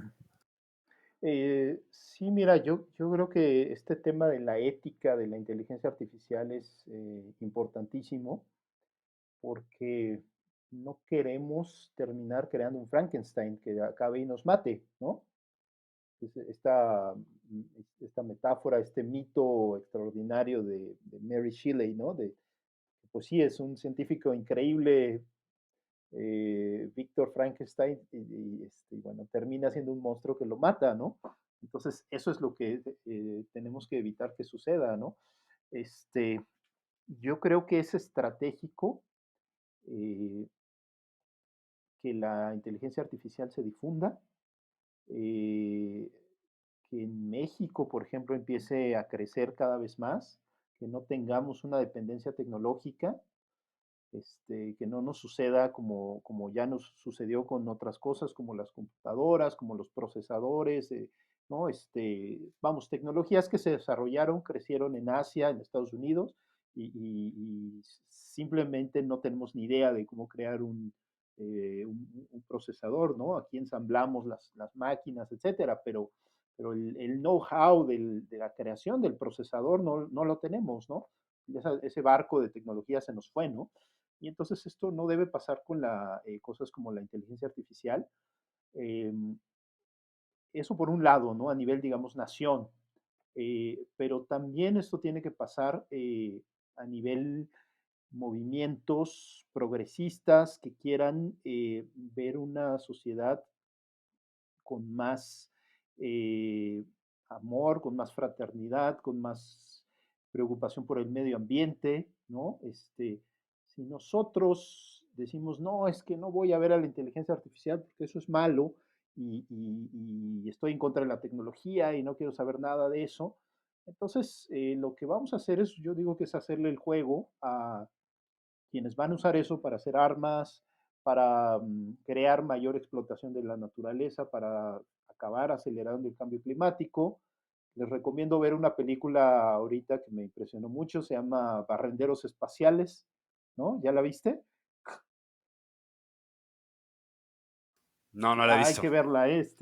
Sí, mira, yo creo que este tema de la ética de la inteligencia artificial es importantísimo porque no queremos terminar creando un Frankenstein que acabe y nos mate, ¿no? Esta, esta metáfora, este mito extraordinario de Mary Shelley, ¿no? Pues sí, es un científico increíble, Víctor Frankenstein, bueno, termina siendo un monstruo que lo mata, ¿no? Entonces, eso es lo que tenemos que evitar que suceda, ¿no? Este, yo creo que es estratégico eh, que la inteligencia artificial se difunda, eh, que en México, por ejemplo, empiece a crecer cada vez más, que no tengamos una dependencia tecnológica, que no nos suceda como ya nos sucedió con otras cosas como las computadoras, como los procesadores, ¿no? Vamos, tecnologías que se desarrollaron, crecieron en Asia, en Estados Unidos, y simplemente no tenemos ni idea de cómo crear un procesador, ¿no? Aquí ensamblamos las máquinas, etcétera, pero el know-how de la creación del procesador no lo tenemos, ¿no? Ese barco de tecnología se nos fue, ¿no? Y entonces esto no debe pasar con cosas como la inteligencia artificial. Eh, Eso por un lado, ¿no? A nivel, digamos, nación. Pero también esto tiene que pasar a nivel movimientos progresistas que quieran ver una sociedad con más eh, amor, con más fraternidad, con más preocupación por el medio ambiente, ¿no? Si nosotros decimos, no, es que no voy a ver a la inteligencia artificial porque eso es malo y estoy en contra de la tecnología y no quiero saber nada de eso, entonces lo que vamos a hacer es, yo digo que es hacerle el juego a quienes van a usar eso para hacer armas, para crear mayor explotación de la naturaleza, para acabar acelerando el cambio climático. Les recomiendo ver una película ahorita que me impresionó mucho, se llama Barrenderos Espaciales, ¿no? ¿Ya la viste? No, no la he Hay visto. que verla, es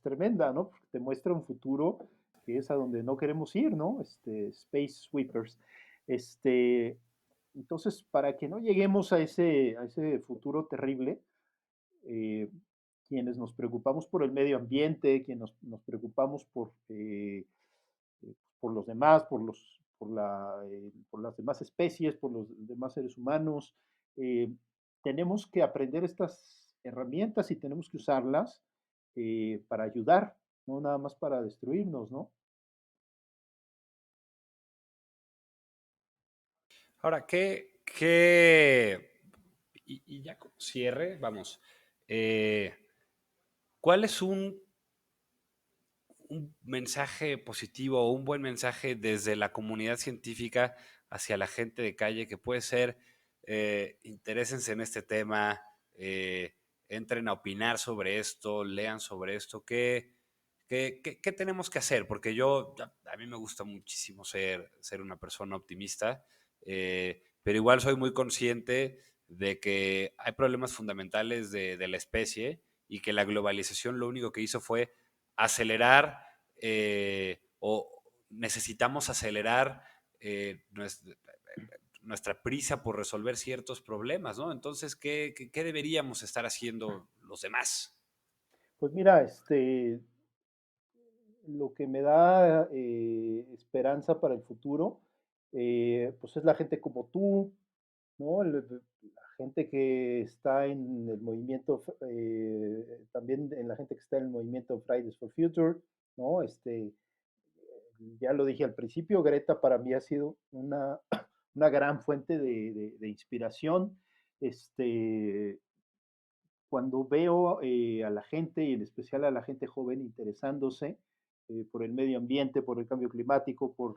tremenda, ¿no? Porque te muestra un futuro que es a donde no queremos ir, ¿no? Space Sweepers. Este, entonces, para que no lleguemos a ese futuro terrible, eh, quienes nos preocupamos por el medio ambiente, quienes nos preocupamos por los demás, por las demás especies, por los demás seres humanos. Eh, Tenemos que aprender estas herramientas y tenemos que usarlas para ayudar, no nada más para destruirnos, ¿no? Ahora, y ya como cierre, vamos, eh, ¿cuál es un mensaje positivo o un buen mensaje desde la comunidad científica hacia la gente de calle que puede ser, interésense en este tema, entren a opinar sobre esto, lean sobre esto? ¿Qué tenemos que hacer? Porque a mí me gusta muchísimo ser una persona optimista, pero igual soy muy consciente de que hay problemas fundamentales de la especie y que la globalización lo único que hizo fue acelerar, o necesitamos acelerar, nuestra prisa por resolver ciertos problemas, ¿no? Entonces, ¿qué deberíamos estar haciendo los demás? Pues mira, lo que me da esperanza para el futuro, pues es la gente como tú, ¿no? La gente que está en el movimiento, también en la gente que está en el movimiento Fridays for Future, ¿no? Ya lo dije al principio, Greta para mí ha sido una gran fuente de inspiración. Este, Cuando veo a la gente, y en especial a la gente joven, interesándose por el medio ambiente, por el cambio climático, por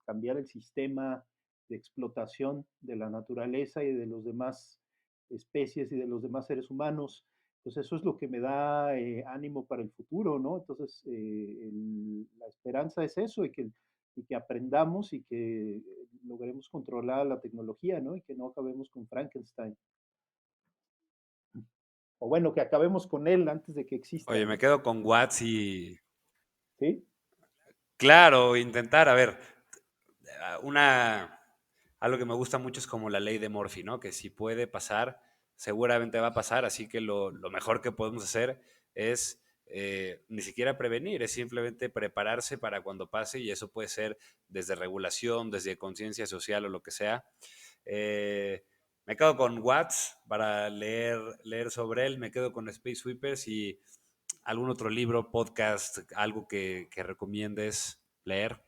cambiar el sistema de explotación de la naturaleza y de los demás especies y de los demás seres humanos, pues eso es lo que me da ánimo para el futuro, ¿no? Entonces, la esperanza es eso y que aprendamos y que logremos controlar la tecnología, ¿no? Y que no acabemos con Frankenstein. O bueno, que acabemos con él antes de que exista, Oye, me ¿no? quedo con Watts y, ¿Sí? claro, intentar, a ver, una, algo que me gusta mucho es como la ley de Murphy, ¿no? Que si puede pasar, seguramente va a pasar, así que lo mejor que podemos hacer es, ni siquiera prevenir, es simplemente prepararse para cuando pase, y eso puede ser desde regulación, desde conciencia social o lo que sea. Eh, Me quedo con Watts para leer sobre él, me quedo con Space Sweepers y algún otro libro, podcast, algo que recomiendes leer,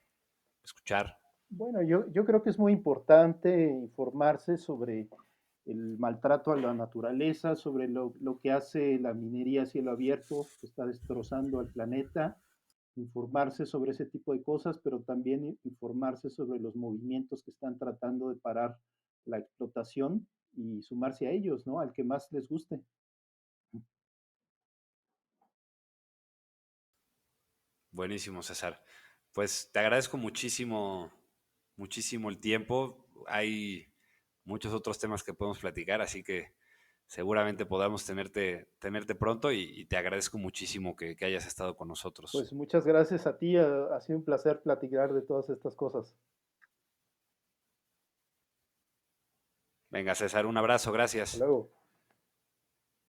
escuchar. Bueno, yo creo que es muy importante informarse sobre el maltrato a la naturaleza, sobre lo que hace la minería a cielo abierto, que está destrozando al planeta, informarse sobre ese tipo de cosas, pero también informarse sobre los movimientos que están tratando de parar la explotación y sumarse a ellos, ¿no? Al que más les guste. Buenísimo, César. Pues te agradezco muchísimo, muchísimo el tiempo. Hay muchos otros temas que podemos platicar, así que seguramente podamos tenerte pronto y te agradezco muchísimo que hayas estado con nosotros. Pues muchas gracias a ti, ha sido un placer platicar de todas estas cosas. Venga, César, un abrazo, Hasta gracias. luego.